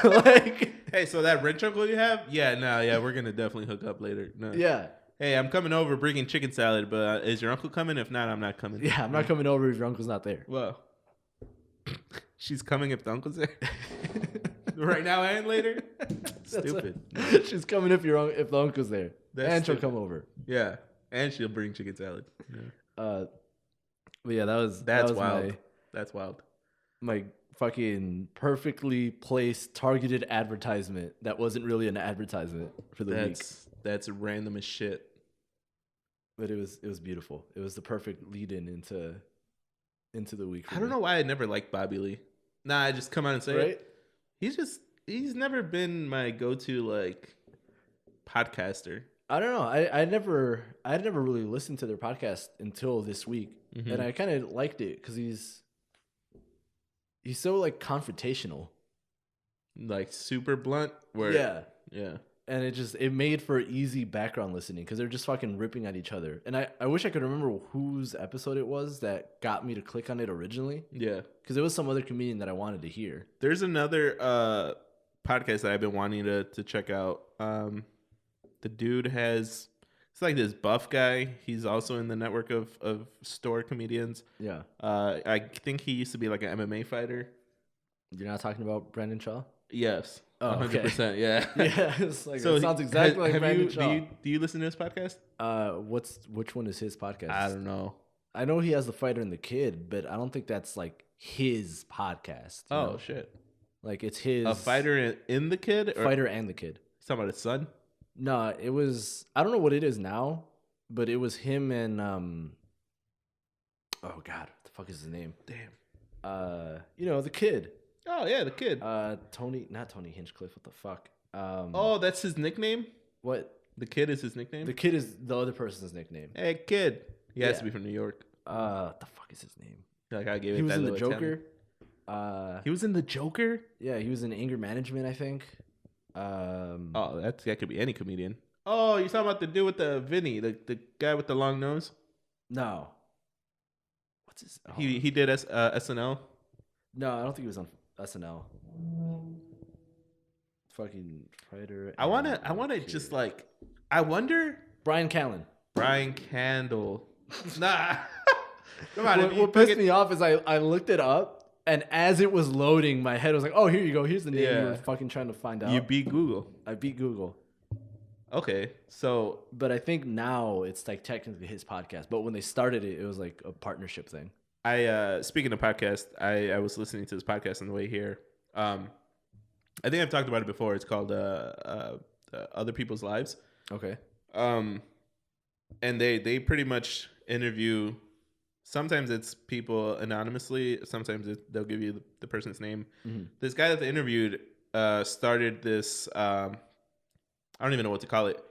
Like, hey, so that rich uncle you have? Yeah, no, yeah, we're gonna definitely hook up later. No. Yeah. Hey, I'm coming over bringing chicken salad, but is your uncle coming? If not, I'm not coming. Yeah, I'm not coming over if your uncle's not there. Well, she's coming if the uncle's there. Right now and later. Stupid. She's coming if the uncle's there, and she'll come over. Yeah, and she'll bring chicken salad. Yeah. But yeah, that's wild. That's wild. My fucking perfectly placed targeted advertisement that wasn't really an advertisement for the week. That's random as shit. But it was beautiful. It was the perfect lead in into the week. I don't know why I never liked Bobby Lee. Nah, I just come out and say it. He's never been my go-to like podcaster. I don't know. I never really listened to their podcast until this week, and I kind of liked it because he's so like confrontational, like super blunt. Yeah. And it made for easy background listening because they're just fucking ripping at each other. And I wish I could remember whose episode it was that got me to click on it originally. Yeah, because it was some other comedian that I wanted to hear. There's another podcast that I've been wanting to check out. The dude it's like this buff guy. He's also in the network of store comedians. Yeah. I think he used to be like an MMA fighter. You're not talking about Brandon Shaw? Yes. Oh, 100%. Yeah. Yeah. It's like, so it sounds exactly like Brandon Shaw. Do you listen to his podcast? Which one is his podcast? I don't know. I know he has The Fighter and the Kid, but I don't think that's like his podcast. Oh, know? Shit. Like it's his. A Fighter in the Kid? Or Fighter and the Kid. He's talking about his son? No, it was, I don't know what it is now, but it was him and, oh God, what the fuck is his name? Damn. The Kid. Oh yeah, the Kid. Not Tony Hinchcliffe, what the fuck? Oh, that's his nickname? What? The Kid is his nickname? The Kid is the other person's nickname. Hey, Kid. He has to be from New York. What the fuck is his name? Like I gave he it was that in The little Joker? Italian. He was in The Joker? Yeah, he was in Anger Management, I think. That could be any comedian. Oh, you're talking about the dude with the Vinny, the guy with the long nose? No. What's his? He did SNL. No, I don't think he was on SNL. Fucking writer. I wanna just like, I wonder. Brian Callen. Brian Candle. Nah. Come on. What pissed me off is I looked it up, and as it was loading, my head was like, "Oh, here you go. Here's the name you were fucking trying to find out." You beat Google. I beat Google. Okay, so but I think now it's like technically his podcast. But when they started it, it was like a partnership thing. Speaking of podcast, I was listening to this podcast on the way here. I think I've talked about it before. It's called Other People's Lives. Okay. And they pretty much interview. Sometimes it's people anonymously. Sometimes they'll give you the person's name. Mm-hmm. This guy that they interviewed started this. I don't even know what to call it.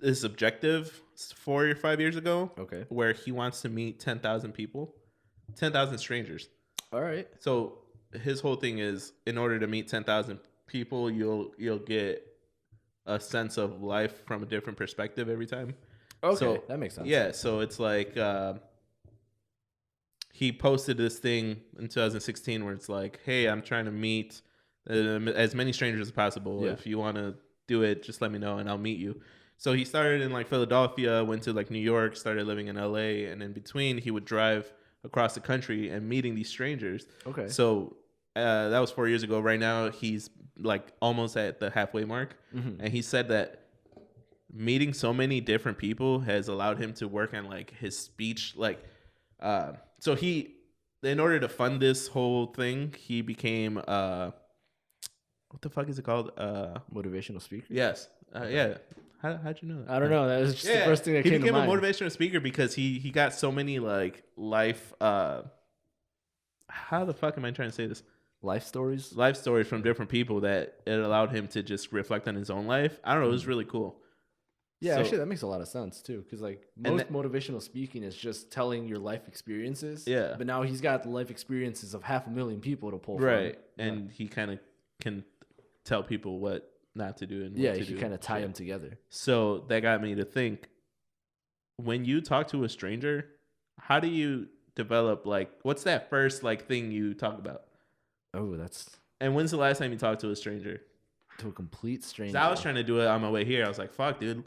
This objective 4 or 5 years ago. Okay. Where he wants to meet 10,000 people, 10,000 strangers. All right. So his whole thing is, in order to meet 10,000 people, you'll get a sense of life from a different perspective every time. Okay, so, that makes sense. Yeah, so it's like he posted this thing in 2016 where it's like, hey, I'm trying to meet as many strangers as possible. Yeah. If you want to do it, just let me know and I'll meet you. So he started in like Philadelphia, went to like New York, started living in LA, and in between he would drive across the country and meeting these strangers. Okay. So that was 4 years ago. Right now he's like almost at the halfway mark. Mm-hmm. And he said that meeting so many different people has allowed him to work on like his speech. Like, so he, in order to fund this whole thing, he became, what the fuck is it called? Motivational speaker? Yes. Yeah. How'd you know that? I don't know. That was just the first thing that came to mind. He became a motivational speaker because he got so many like life, how the fuck am I trying to say this? Life stories from different people that it allowed him to just reflect on his own life. I don't know. It was really cool. Yeah, actually, that makes a lot of sense too. Because like most motivational speaking is just telling your life experiences. Yeah. But now he's got the life experiences of 500,000 people to pull from. Right. And he kind of can tell people what not to do and what to do. Yeah, he kind of tie them together. So that got me to think, when you talk to a stranger, how do you develop, like, what's that first like thing you talk about? Oh, that's... And when's the last time you talked to a stranger? To a complete stranger. I was trying to do it on my way here. I was like, fuck, dude.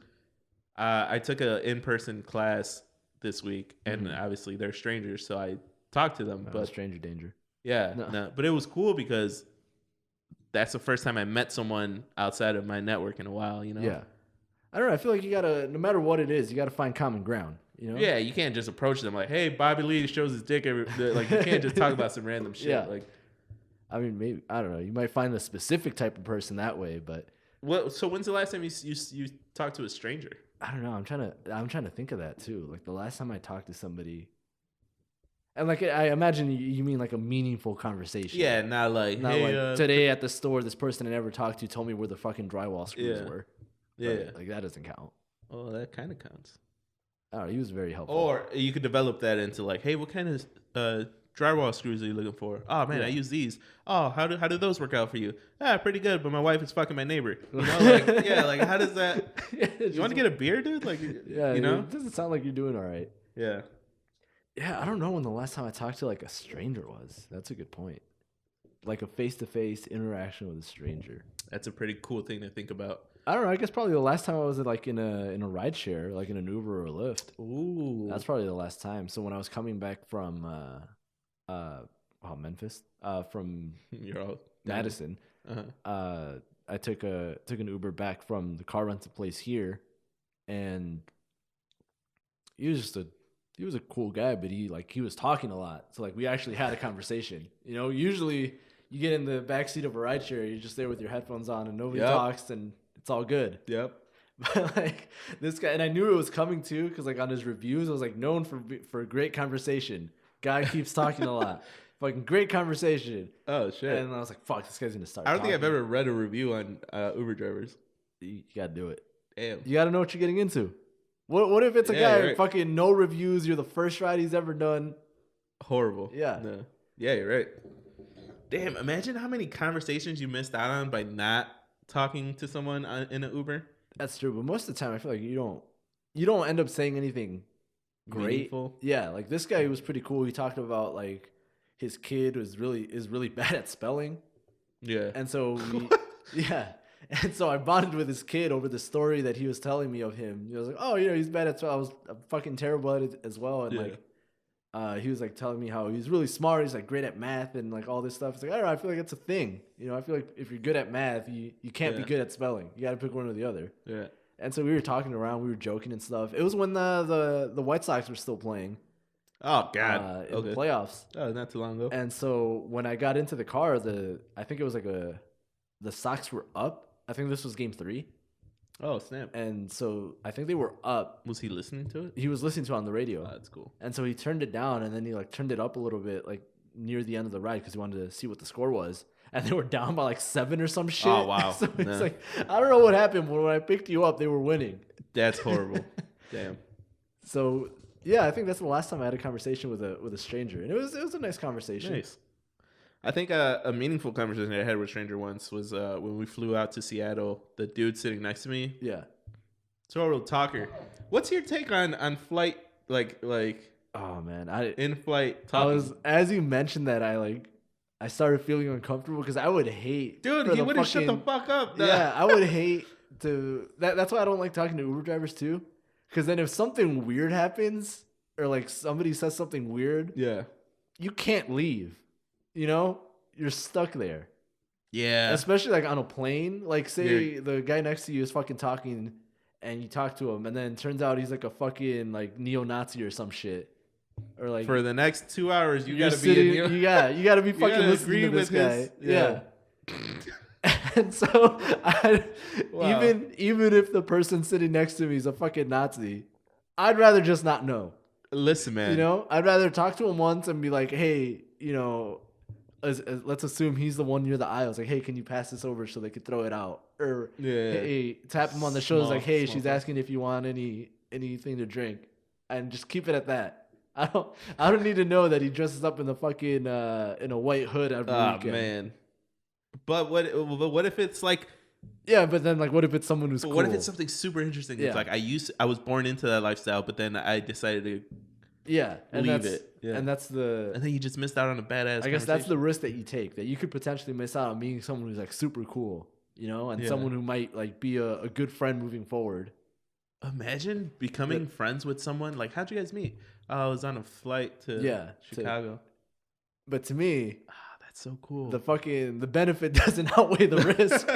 I took an in-person class this week, and obviously they're strangers, so I talked to them. But stranger danger. Yeah, no. But it was cool because that's the first time I met someone outside of my network in a while, you know? Yeah. I don't know. I feel like you got to, no matter what it is, you got to find common ground, you know? Yeah, you can't just approach them like, hey, Bobby Lee shows his dick like, you can't just talk about some random shit. Yeah. Like, I mean, maybe, I don't know. You might find a specific type of person that way, but... Well, so when's the last time you talked to a stranger? I don't know. I'm trying to think of that too. Like the last time I talked to somebody, and like I imagine you mean like a meaningful conversation. Yeah, not like today at the store, this person I never talked to told me where the fucking drywall screws were. Yeah, but, like that doesn't count. Oh, that kind of counts. I don't know. He was very helpful. Or you could develop that into like, hey, what kind of drywall screws are you looking for? Oh man, I use these. Oh, how do those work out for you? Pretty good, but my wife is fucking my neighbor. You know, like, yeah, like how does that? You want to get a beer, dude? Like, yeah, you know, it doesn't sound like you're doing all right. Yeah, yeah. I don't know when the last time I talked to like a stranger was. That's a good point. Like a face-to-face interaction with a stranger. That's a pretty cool thing to think about. I don't know. I guess probably the last time I was like in a ride share, like in an Uber or a Lyft. Ooh, that's probably the last time. So when I was coming back from Memphis, from Madison, I took an Uber back from the car rental place here, and he was a cool guy, but he was talking a lot. So like we actually had a conversation. You know, usually you get in the backseat of a rideshare, you're just there with your headphones on and nobody talks and it's all good. Yep. But like this guy, and I knew it was coming too, because like on his reviews, I was like known for great conversation. Guy keeps talking a lot. Fucking great conversation. Oh shit! And I was like, "Fuck, this guy's gonna start." I don't think I've ever read a review on Uber drivers. You gotta do it. Damn. You gotta know what you're getting into. What if it's a guy fucking no reviews? You're the first ride he's ever done. Horrible. Yeah. No. Yeah, you're right. Damn, imagine how many conversations you missed out on by not talking to someone in an Uber. That's true, but most of the time I feel like you don't end up saying anything great. Meaningful. Yeah, like this guy was pretty cool. He talked about like his kid is really bad at spelling. Yeah. And so yeah. And so I bonded with his kid over the story that he was telling me of him. He was like, "Oh, he's bad at spelling. I'm fucking terrible at it as well." And like he was like telling me how he's really smart. He's like great at math and like all this stuff. It's like, I don't know, I feel like it's a thing. I feel like if you're good at math, you can't be good at spelling. You got to pick one or the other. Yeah. And so we were talking around, we were joking and stuff. It was when the White Sox were still playing. Oh God! In the playoffs. Oh, not too long ago. And so when I got into the car, I think it was like the Sox were up. I think this was game 3. Oh snap! And so I think they were up. Was he listening to it? He was listening to it on the radio. Oh, that's cool. And so he turned it down, and then he like turned it up a little bit, like near the end of the ride, because he wanted to see what the score was. And they were down by like 7 or some shit. Oh wow! So it's like, I don't know what happened, but when I picked you up, they were winning. That's horrible. Damn. So yeah, I think that's the last time I had a conversation with a stranger, and it was a nice conversation. Nice. I think a meaningful conversation I had with a stranger once was when we flew out to Seattle. The dude sitting next to me. Yeah. Total talker. What's your take on flight like? Oh man, in flight talking. As you mentioned that, I started feeling uncomfortable because I would hate. Dude, he wouldn't shut the fuck up. Yeah, I would hate to. That's why I don't like talking to Uber drivers too. Because then if something weird happens or like somebody says something weird, yeah, you can't leave. You're stuck there. Yeah. Especially like on a plane. Like say the guy next to you is fucking talking and you talk to him and then it turns out he's like a fucking like neo-Nazi or some shit. Or like for the next 2 hours you gotta be you gotta be fucking listening to this guy. Yeah. And so even if the person sitting next to me is a fucking Nazi, I'd rather just not know. Listen, man. I'd rather talk to him once and be like, hey, let's assume he's the one near the aisles. Like, hey, can you pass this over so they could throw it out? Or hey, tap him on the shoulder. Like, hey, she's asking if you want anything to drink, and just keep it at that. I don't need to know that he dresses up in the fucking in a white hood every weekend. Oh man. But what if it's like? Yeah, but then like, what if it's someone who's cool? What if it's something super interesting? Yeah. It's like I was born into that lifestyle, but then I decided to leave it. Yeah. And then you just missed out on a badass. I guess that's the risk that you take, that you could potentially miss out on meeting someone who's like super cool, and someone who might like be a good friend moving forward. Imagine becoming friends with someone. Like, how'd you guys meet? I was on a flight to Chicago. But to me, that's so cool. The benefit doesn't outweigh the risk.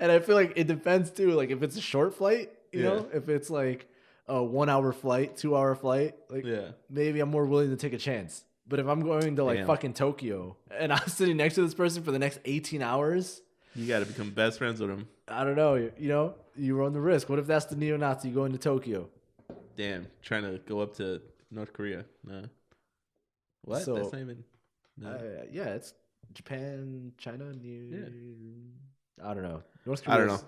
And I feel like it depends too. Like if it's a short flight, you know, if it's like a 1 hour flight, 2 hour flight, like maybe I'm more willing to take a chance. But if I'm going to like fucking Tokyo and I'm sitting next to this person for the next 18 hours, you got to become best friends with him. I don't know. You run the risk. What if that's the neo-Nazi going to Tokyo? Damn, trying to go up to North Korea. No. What? So, that's not even. No. It's Japan, China, I don't know. North Korea. I don't know.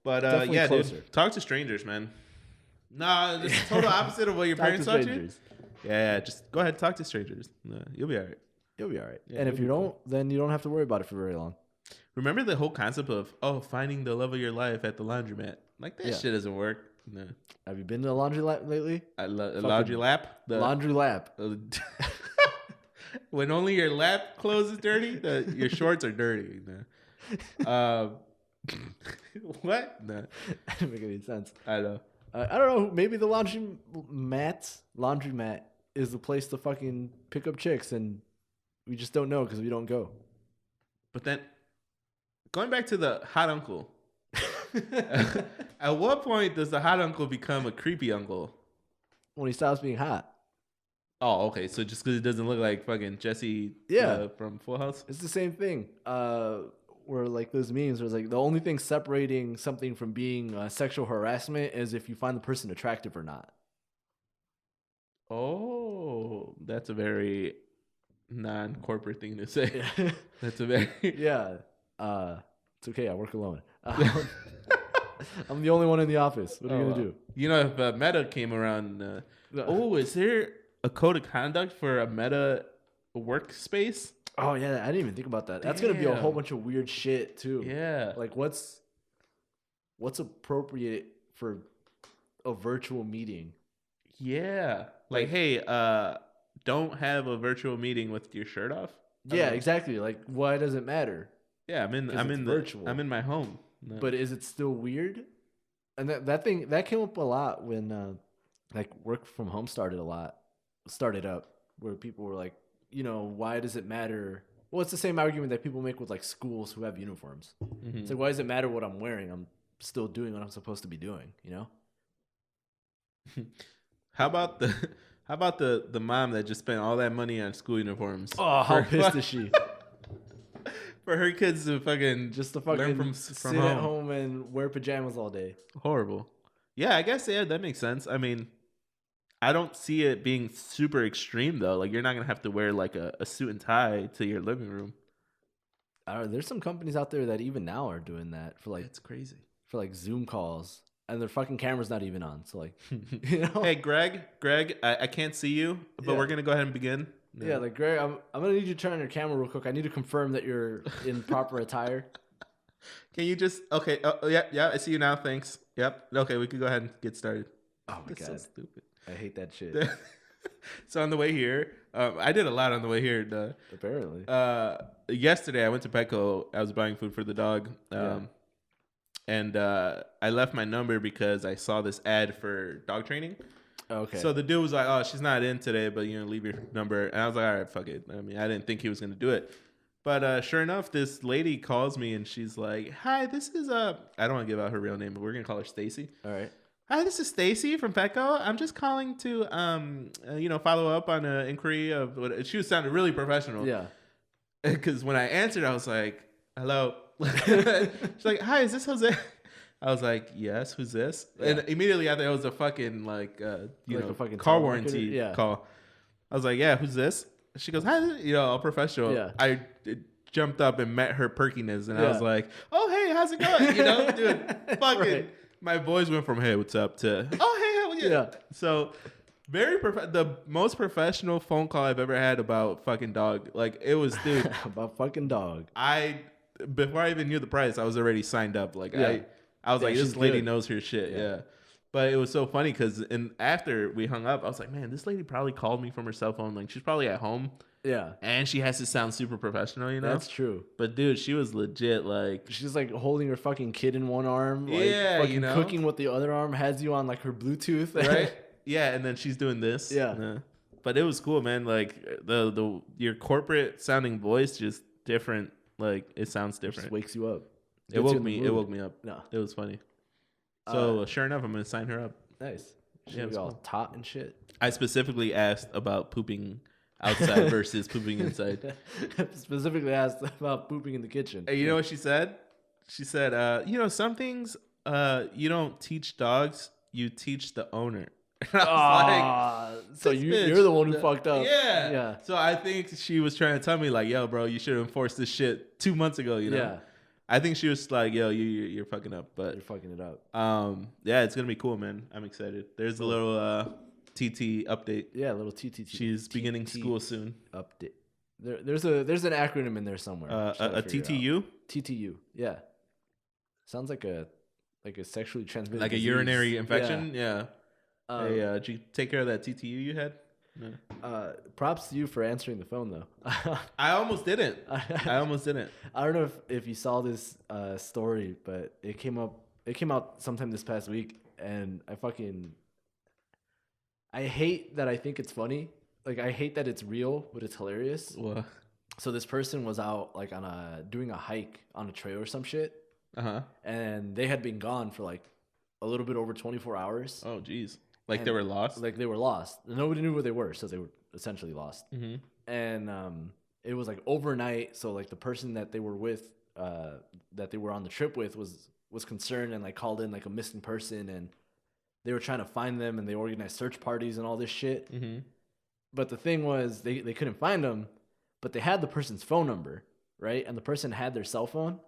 But closer. Dude, talk to strangers, man. Nah, it's the total opposite of what your parents taught you. Yeah, just go ahead and talk to strangers. You'll be all right. You'll be all right. Yeah, and if you don't, then you don't have to worry about it for very long. Remember the whole concept of finding the love of your life at the laundromat? Like that shit doesn't work. No. Have you been to a laundry lap lately? Laundry lap? Laundry lap. When only your lap clothes is dirty, your shorts are dirty. No. What? No. That doesn't make any sense. I know. I don't know. Maybe the laundromat is the place to fucking pick up chicks, and we just don't know because we don't go. But then, going back to the hot uncle, at what point does the hot uncle become a creepy uncle? When he stops being hot. Oh, okay. So just because it doesn't look like fucking Jesse from Full House? It's the same thing. Where like those memes where it's like the only thing separating something from being sexual harassment is if you find the person attractive or not. Oh, that's a very non-corporate thing to say. Yeah. That's a very... Yeah. It's okay. I work alone. I'm the only one in the office. What are you going to do? You know, if Meta came around... is there a code of conduct for a Meta workspace? Oh yeah, I didn't even think about that. That's gonna be a whole bunch of weird shit too. Yeah. Like what's appropriate for a virtual meeting? Yeah. Like, hey, don't have a virtual meeting with your shirt off. Yeah, exactly. Like, why does it matter? Yeah, virtual. I'm in my home. No. But is it still weird? And that thing that came up a lot when like work from home started up, where people were like, why does it matter? Well, it's the same argument that people make with like schools who have uniforms. Mm-hmm. It's like, why does it matter what I'm wearing? I'm still doing what I'm supposed to be doing, How about the mom that just spent all that money on school uniforms? Oh, how pissed is she? For her kids to fucking learn from sit home. At home and wear pajamas all day. Horrible. Yeah, I guess that makes sense. I mean, I don't see it being super extreme though. Like you're not gonna have to wear like a suit and tie to your living room. There's some companies out there that even now are doing that for like it's crazy for like Zoom calls. And their fucking camera's not even on. So like, Hey, Greg, I can't see you, but we're gonna go ahead and begin. No. Yeah, like Greg, I'm gonna need you to turn on your camera real quick. I need to confirm that you're in proper attire. Can you just okay? Oh, yeah, I see you now. Thanks. Yep. Okay, we can go ahead and get started. Oh my god, so stupid. I hate that shit. So on the way here, I did a lot on the way here. Apparently, yesterday I went to Petco. I was buying food for the dog. And I left my number because I saw this ad for dog training. Okay. So the dude was like, "Oh, she's not in today, but leave your number." And I was like, "All right, fuck it." I mean, I didn't think he was gonna do it, but sure enough, this lady calls me and she's like, "Hi, this is I don't want to give out her real name, but we're gonna call her Stacy." All right. Hi, this is Stacy from Petco. I'm just calling to follow up on an inquiry of what. She was sounding really professional. Yeah. Because when I answered, I was like, "Hello." She's like, "Hi, is this Jose?" I was like, "Yes, who's this?" Yeah. And immediately after, it was a fucking a fucking car warranty call. I was like, "Yeah, who's this?" She goes, "Hi, all professional." Yeah. I jumped up and met her perkiness, and I was like, "Oh, hey, how's it going?" Dude, fucking. Right. My voice went from "Hey, what's up?" to "Oh, hey, yeah." So very the most professional phone call I've ever had about fucking dog. Like it was, dude, about fucking dog. Before I even knew the price, I was already signed up. Like I was like, this lady knows her shit. Yeah. But it was so funny because after we hung up, I was like, man, this lady probably called me from her cell phone. Like she's probably at home. Yeah. And she has to sound super professional, That's true. But dude, she was legit like she's like holding her fucking kid in one arm. Like, fucking cooking with the other arm, has you on like her Bluetooth. Right? Yeah, and then she's doing this. Yeah. But it was cool, man. Like your corporate sounding voice just different. Like it sounds different. It just wakes you up. It woke me up. No. It was funny. So sure enough, I'm gonna sign her up. Nice. She was all taut and shit. I specifically asked about pooping outside versus pooping inside. Specifically asked about pooping in the kitchen. Hey, you know what she said? She said, some things you don't teach dogs, you teach the owner. I was like, so you're the one who fucked up. Yeah. So I think she was trying to tell me like, yo, bro, you should have enforced this shit 2 months ago. Yeah. I think she was like, yo, you're fucking up, but you're fucking it up. Yeah, it's gonna be cool, man. I'm excited. There's a little TT update. Yeah, a little TT. She's beginning school soon. Update. There's an acronym in there somewhere. A TTU. TTU. Yeah. Sounds like a sexually transmitted like disease. A urinary infection. Yeah. Hey, did you take care of that TTU you had? No. Props to you for answering the phone though. I almost didn't. I don't know if you saw this story, but it came out sometime this past week, and I hate that I think it's funny. Like I hate that it's real, but it's hilarious. What? So this person was out like doing a hike on a trail or some shit. And they had been gone for like a little bit over 24 hours. Oh, geez. Like they were lost? Like they were lost. Nobody knew where they were, so they were essentially lost. Mm-hmm. And it was like overnight, so like the person that they were with, that they were on the trip with was concerned and like called in like a missing person, and they were trying to find them, and they organized search parties and all this shit. Mm-hmm. But the thing was, they couldn't find them, but they had the person's phone number, right? And the person had their cell phone.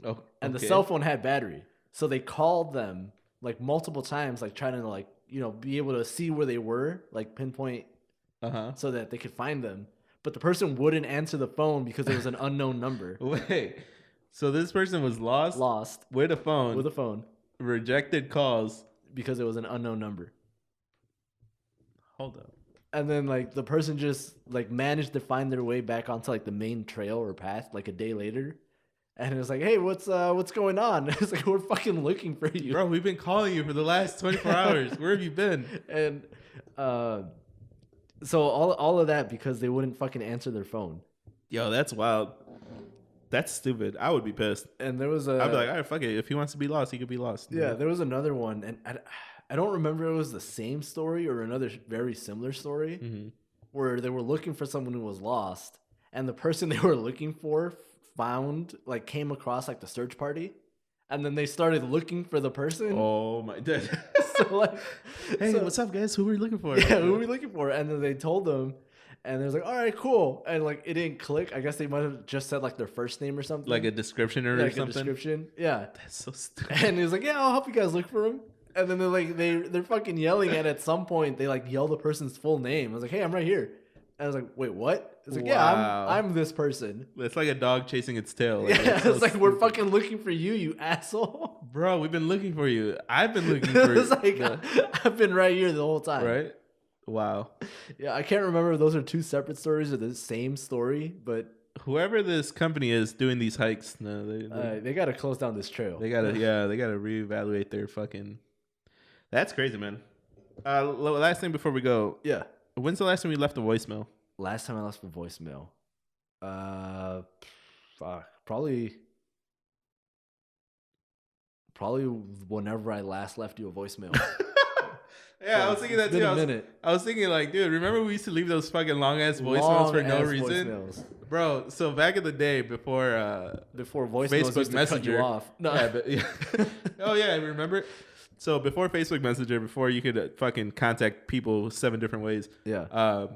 Oh, okay. And the cell phone had battery. So they called them like multiple times, like trying to like, be able to see where they were, like pinpoint so that they could find them. but the person wouldn't answer the phone because it was an unknown number. Wait, so this person was lost with a phone, rejected calls because it was an unknown number. Hold up. And then like the person just like managed to find their way back onto like the main trail or path like a day later. And it was like, hey, what's going on? It's like, we're fucking looking for you. Bro, we've been calling you for the last 24 hours. Where have you been? And so all of that because they wouldn't fucking answer their phone. Yo, that's wild. That's stupid. I would be pissed. And there was I'd be like, all right, fuck it. If he wants to be lost, he could be lost. Yeah, there was another one. And I don't remember if it was the same story or another very similar story where they were looking for someone who was lost. And the person they were looking for came across like the search party, and then they started looking for the person. Oh my god. So like, hey, what's up, guys? Who are we looking for? Yeah, who are we looking for? And then they told them, and they was like, all right, cool. And like it didn't click. I guess they might have just said like their first name or something, like a description or something. A description. Yeah, that's so stupid. And he was like, yeah, I'll help you guys look for him. And then they're like they're fucking yelling at some point they like yell the person's full name. I was like, hey, I'm right here. And I was like, wait, what? It's like, yeah, I'm this person. It's like a dog chasing its tail. Like, yeah, it's like, we're fucking looking for you, you asshole. Bro, we've been looking for you. I've been looking for you. It's like, I've been right here the whole time. Right? Wow. Yeah, I can't remember if those are two separate stories or the same story, but... Whoever this company is doing these hikes, they got to close down this trail. They got to reevaluate their fucking... That's crazy, man. Last thing before we go. Yeah. When's the last time you left a voicemail? Last time I left a voicemail, probably whenever I last left you a voicemail. Yeah, I was thinking that too. I was thinking like, dude, remember we used to leave those fucking long ass voicemails for no reason, bro. So back in the day before voicemails Facebook Messenger, cut you off. No. Yeah, oh yeah, I remember. So before Facebook Messenger, before you could fucking contact people 7 different ways. Yeah.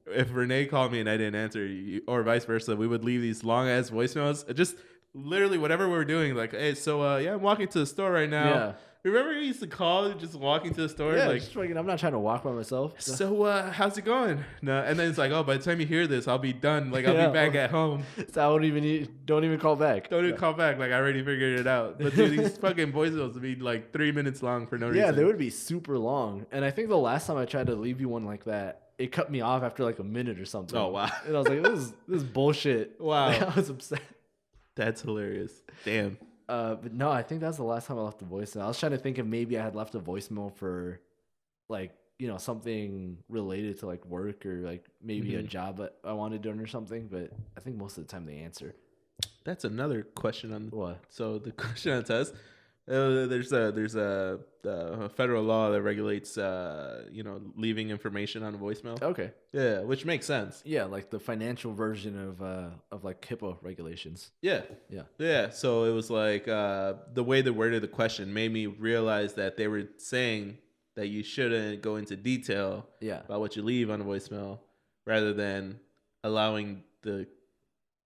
If Renee called me and I didn't answer, or vice versa, we would leave these long ass voicemails. Just literally whatever we were doing. Like, hey, so yeah, I'm walking to the store right now. Yeah. Remember you used to call just walking to the store? Yeah, like, I'm not trying to walk by myself. So how's it going? No, and then it's like, oh, by the time you hear this, I'll be done. Like, I'll be back at home. So I don't even call back. Don't even call back. Like, I already figured it out. But dude, these fucking voicemails would be like 3 minutes long for no reason. Yeah, they would be super long. And I think the last time I tried to leave you one like that, it cut me off after like a minute or something. Oh, wow. And I was like, this is bullshit. Wow. Like, I was upset. That's hilarious. Damn. But no, I think that's the last time I left a voicemail. I was trying to think if maybe I had left a voicemail for like, something related to like work or like maybe a job that I wanted done or something. But I think most of the time they answer. That's another question on what? So the question on the test. There's a federal law that regulates leaving information on a voicemail. Okay. Yeah, which makes sense. Yeah, like the financial version of like HIPAA regulations. Yeah. Yeah. Yeah. So it was like the way they worded the question made me realize that they were saying that you shouldn't go into detail about what you leave on a voicemail rather than allowing the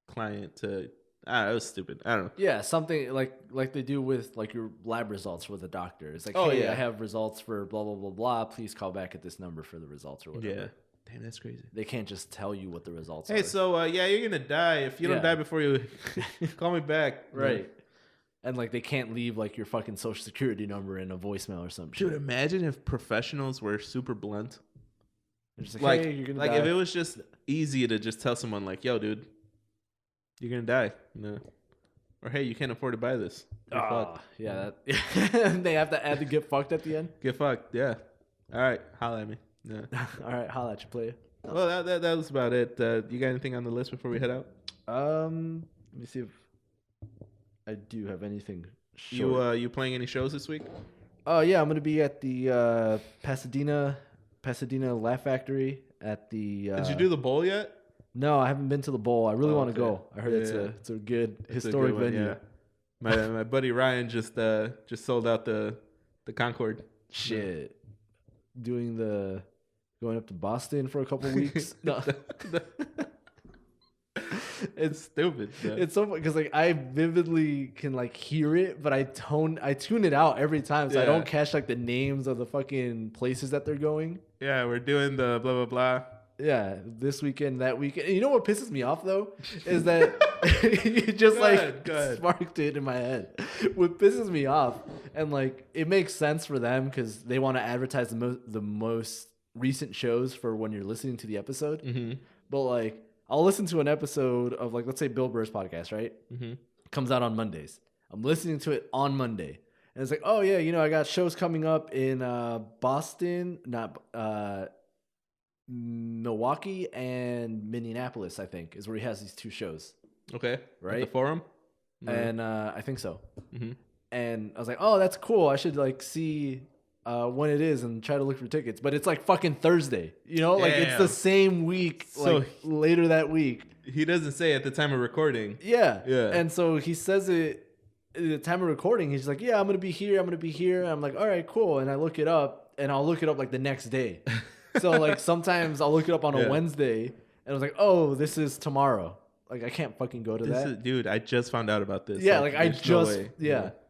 client to. It was stupid. I don't know. Yeah, something like they do with like your lab results with a doctor. It's like, I have results for blah, blah, blah, blah. Please call back at this number for the results or whatever. Yeah. Damn, that's crazy. They can't just tell you what the results are. Hey, so, you're going to die. If you don't die before you call me back. Right. And like they can't leave like your fucking social security number in a voicemail or something. Dude, imagine if professionals were super blunt. Just like, hey, you're going to die. If it was just easy to just tell someone like, yo, dude, you're gonna die. No. Or hey, you can't afford to buy this. Get fucked. Yeah. They have to add the get fucked at the end. Get fucked. Yeah. All right. Holla at me. Yeah. All right. Holla at you, player. Well, that was about it. You got anything on the list before we head out? Let me see if I do have anything. Short. You playing any shows this week? Oh yeah, I'm gonna be at the Pasadena Laugh Factory at the. Did you do the bowl yet? No, I haven't been to the bowl. I really want to go. I heard it's a good historic venue. Yeah. My buddy Ryan just sold out the Concord. Shit. Going up to Boston for a couple weeks. No. It's stupid. Yeah. It's so funny because like I vividly can like hear it, but I tune it out every time, so I don't catch like the names of the fucking places that they're going. Yeah, we're doing the blah blah blah. Yeah, this weekend, that weekend. And you know what pisses me off though is that you just sparked it in my head. What pisses me off, and like it makes sense for them because they want to advertise the most recent shows for when you're listening to the episode. Mm-hmm. But like, I'll listen to an episode of like, let's say Bill Burr's podcast, right? Mm-hmm. Comes out on Mondays. I'm listening to it on Monday, and it's like, oh yeah, you know, I got shows coming up in Boston, not Milwaukee and Minneapolis, I think, is where he has these 2 shows. Okay. Right? At the Forum? And I think so. Mm-hmm. And I was like, oh, that's cool. I should like see when it is and try to look for tickets. But it's like fucking Thursday. You know? Like it's the same week, so like later that week. He doesn't say at the time of recording. Yeah. Yeah. And so he says it at the time of recording. He's like, yeah, I'm going to be here. I'm going to be here. And I'm like, all right, cool. And I look it up, and I'll look it up like the next day. So like sometimes I'll look it up on a Wednesday, and I was like, "Oh, this is tomorrow." Like I can't fucking go to that. Dude, I just found out about this. Yeah, like I just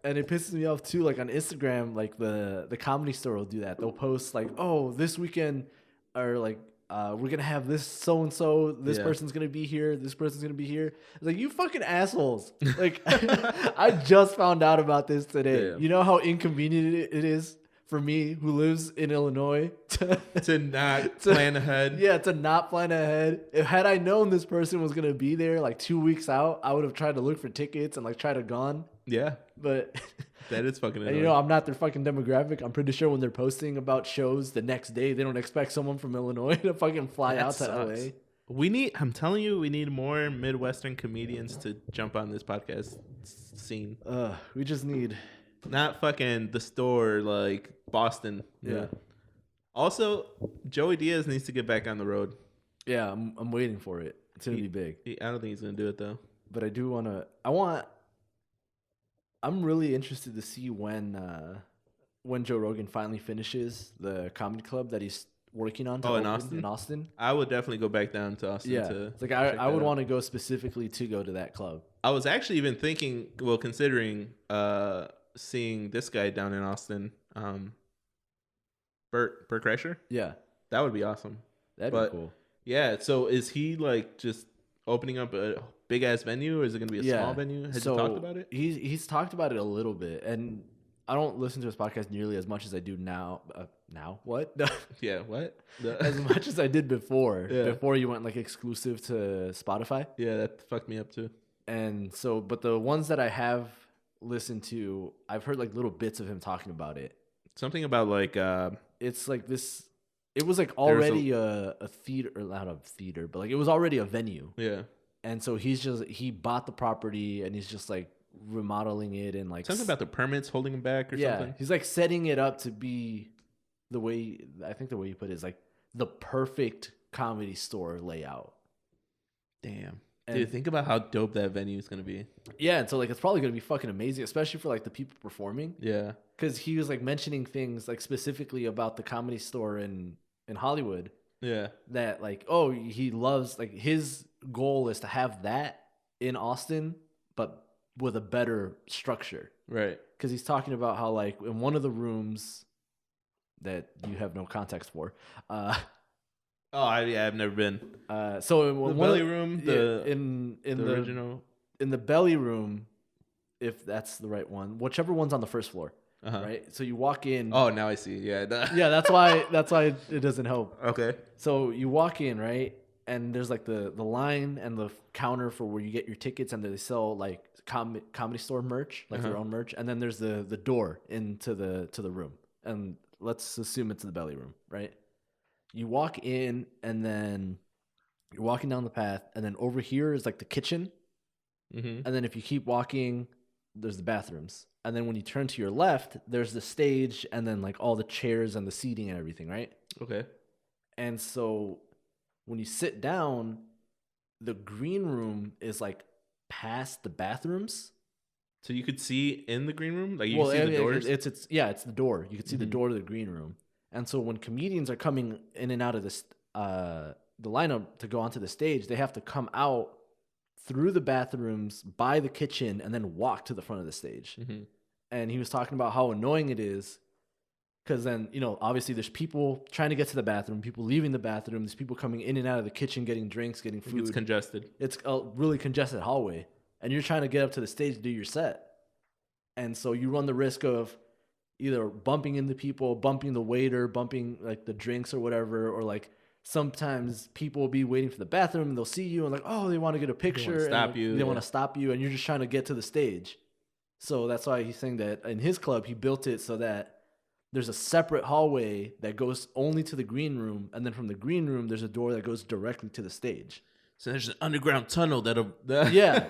and it pisses me off too. Like on Instagram, like the Comedy Store will do that. They'll post like, "Oh, this weekend," or like, "We're gonna have this so and so. This person's gonna be here. This person's gonna be here." It's like, you fucking assholes! Like I just found out about this today. Yeah. You know how inconvenient it is for me, who lives in Illinois, to not plan ahead. Yeah, to not plan ahead. Had I known this person was gonna be there like 2 weeks out, I would have tried to look for tickets and like try to gone. Yeah, but that is fucking annoying. And you know, I'm not their fucking demographic. I'm pretty sure when they're posting about shows the next day, they don't expect someone from Illinois to fucking fly out to LA. I'm telling you, we need more Midwestern comedians to jump on this podcast scene. We just need. Not fucking the store like Boston. Yeah. Also, Joey Diaz needs to get back on the road. Yeah, I'm waiting for it. It's gonna be big. I don't think he's gonna do it though. But I do wanna. I'm really interested to see when Joe Rogan finally finishes the comedy club that he's working on. In Austin. In Austin. I would definitely go back down to Austin. Yeah. It's like I would want to go specifically to go to that club. I was actually even thinking, considering seeing this guy down in Austin, Bert Kreischer. Yeah, that would be awesome. That'd be cool. Yeah. So is he like just opening up a big ass venue, or is it going to be a small venue? Has he talked about it? He's talked about it a little bit, and I don't listen to his podcast nearly as much as I do now. Now what? Yeah, what? As much as I did before. Yeah. Before you went like exclusive to Spotify. Yeah, that fucked me up too. And so, but the ones that I have listened to, I've heard like little bits of him talking about it. Something about like it's like this. It was like already a theater, or not a theater, but like it was already a venue. Yeah. And so he bought the property and he's just like remodeling it and like something about the permits holding him back or something. He's like setting it up to be the way you put it is like the perfect Comedy Store layout. Damn. Dude, think about how dope that venue is going to be. Yeah, and so like it's probably going to be fucking amazing, especially for like the people performing. Yeah. Cuz he was like mentioning things like specifically about the Comedy Store in Hollywood. Yeah. That like, he loves, like his goal is to have that in Austin but with a better structure. Right. Cuz he's talking about how like in one of the rooms that you have no context for, I've never been. So in the belly room, in the original, in the belly room, if that's the right one, whichever one's on the first floor, right? So you walk in. Oh, now I see. Yeah, yeah. That's why it doesn't help. Okay. So you walk in, right, and there's like the line and the counter for where you get your tickets, and they sell like Comedy Store merch, like their own merch, and then there's the door into the room, and let's assume it's the belly room, right? You walk in, and then you're walking down the path, and then over here is like the kitchen. Mm-hmm. And then if you keep walking, there's the bathrooms. And then when you turn to your left, there's the stage, and then like all the chairs and the seating and everything, right? Okay. And so when you sit down, the green room is like past the bathrooms. So you could see in the green room? Like you can see the doors? It's the door. You can see the door to the green room. And so when comedians are coming in and out of this the lineup to go onto the stage, they have to come out through the bathrooms, by the kitchen, and then walk to the front of the stage. Mm-hmm. And he was talking about how annoying it is Because then, obviously there's people trying to get to the bathroom, people leaving the bathroom, there's people coming in and out of the kitchen, getting drinks, getting food. It's congested. It's a really congested hallway. And you're trying to get up to the stage to do your set. And so you run the risk of either bumping into people, bumping the waiter, bumping like the drinks or whatever, or like sometimes people will be waiting for the bathroom and they'll see you and like, oh, they want to get a picture. They want to stop you and you're just trying to get to the stage. So that's why he's saying that in his club, he built it so that there's a separate hallway that goes only to the green room. And then from the green room, there's a door that goes directly to the stage. So there's an underground tunnel that'll... Yeah.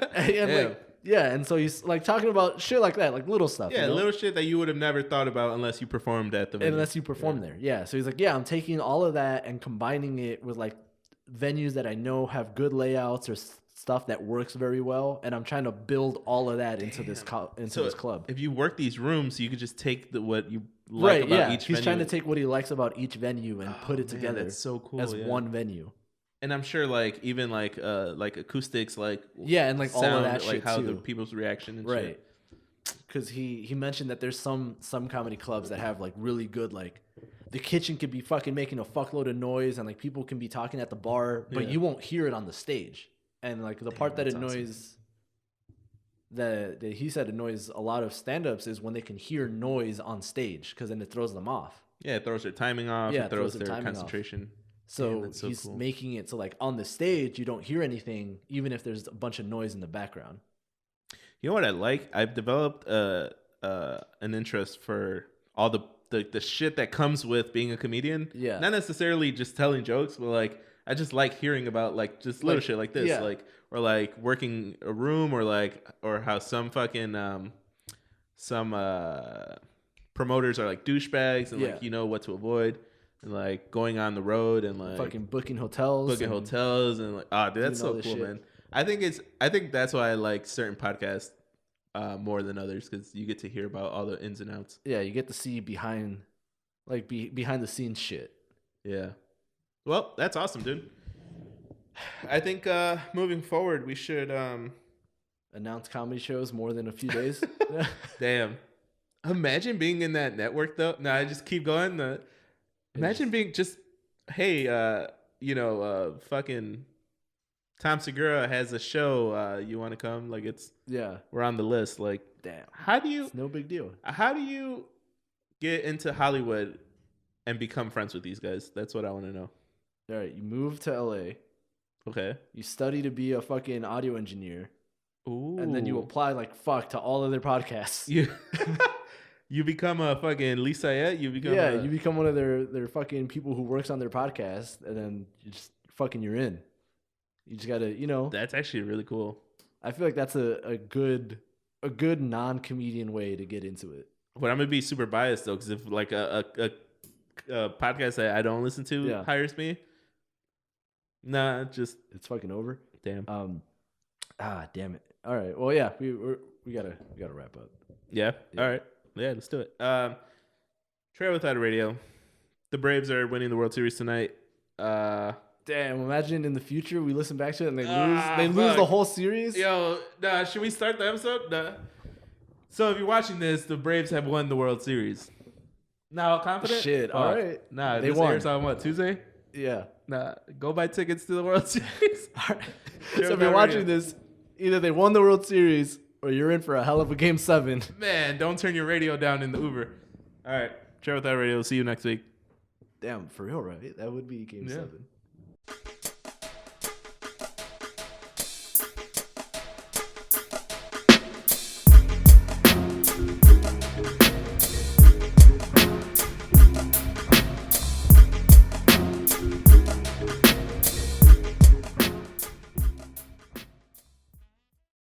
And so he's like talking about shit like that, like little stuff. Yeah, little shit that you would have never thought about unless you performed at the venue. Unless you performed there. Yeah. So he's like, yeah, I'm taking all of that and combining it with like venues that I know have good layouts or stuff that works very well, and I'm trying to build all of that into this club. If you work these rooms, you could just take what you like about each venue. He's trying to take what he likes about each venue and put it together. That's so cool, as one venue. And I'm sure like even like acoustics, like and like sound, all of that like shit how too. the people's reaction and shit. Because he mentioned that there's some comedy clubs that have like really good, like the kitchen could be fucking making a fuckload of noise and like people can be talking at the bar, but you won't hear it on the stage. And like the part that annoys that he said annoys a lot of stand-ups is when they can hear noise on stage, because then it throws them off. Yeah, it throws their timing off. Yeah, it throws their concentration off. So he's cool. Making it so like on the stage you don't hear anything, even if there's a bunch of noise in the background. You know what I like? I've developed an interest for all the shit that comes with being a comedian. Yeah, not necessarily just telling jokes, but like I just like hearing about like just little shit like this, like or like working a room, or how some fucking promoters are like douchebags and like what to avoid. And like going on the road and like fucking booking hotels and like dude, that's so cool, shit. Man. I think that's why I like certain podcasts more than others, because you get to hear about all the ins and outs. Yeah, you get to see behind the scenes shit. Yeah. Well, that's awesome, dude. I think moving forward we should announce comedy shows more than a few days. Damn. Imagine being in that network though. No, I just keep going. Imagine being just, hey, fucking Tom Segura has a show. You want to come? Like we're on the list. Like, damn. How do you? It's no big deal. How do you get into Hollywood and become friends with these guys? That's what I want to know. All right, you move to LA. Okay. You study to be a fucking audio engineer. Ooh. And then you apply like fuck to all of their podcasts. Yeah. You become a fucking Lisa Yet? You become one of their fucking people who works on their podcast, and then you're in. You just gotta, That's actually really cool. I feel like that's a good non-comedian way to get into it. But I'm gonna be super biased though, because if like a podcast that I don't listen to hires me, it's fucking over. Damn. Damn it. All right. Well, yeah, we gotta wrap up. Yeah. All right. Yeah, let's do it. Trail Without a Radio. The Braves are winning the World Series tonight. Damn, imagine in the future we listen back to it and they lose the whole series. Yo, should we start the episode? Nah. So if you're watching this, the Braves have won the World Series. Now, confident? Shit, all right. Nah, they won. Airs on what, Tuesday? Yeah. Nah, go buy tickets to the World Series. All right. So if you're watching this, either they won the World Series or you're in for a hell of a Game 7. Man, don't turn your radio down in the Uber. All right. Trail Without Radio. See you next week. Damn, for real, right? That would be Game 7.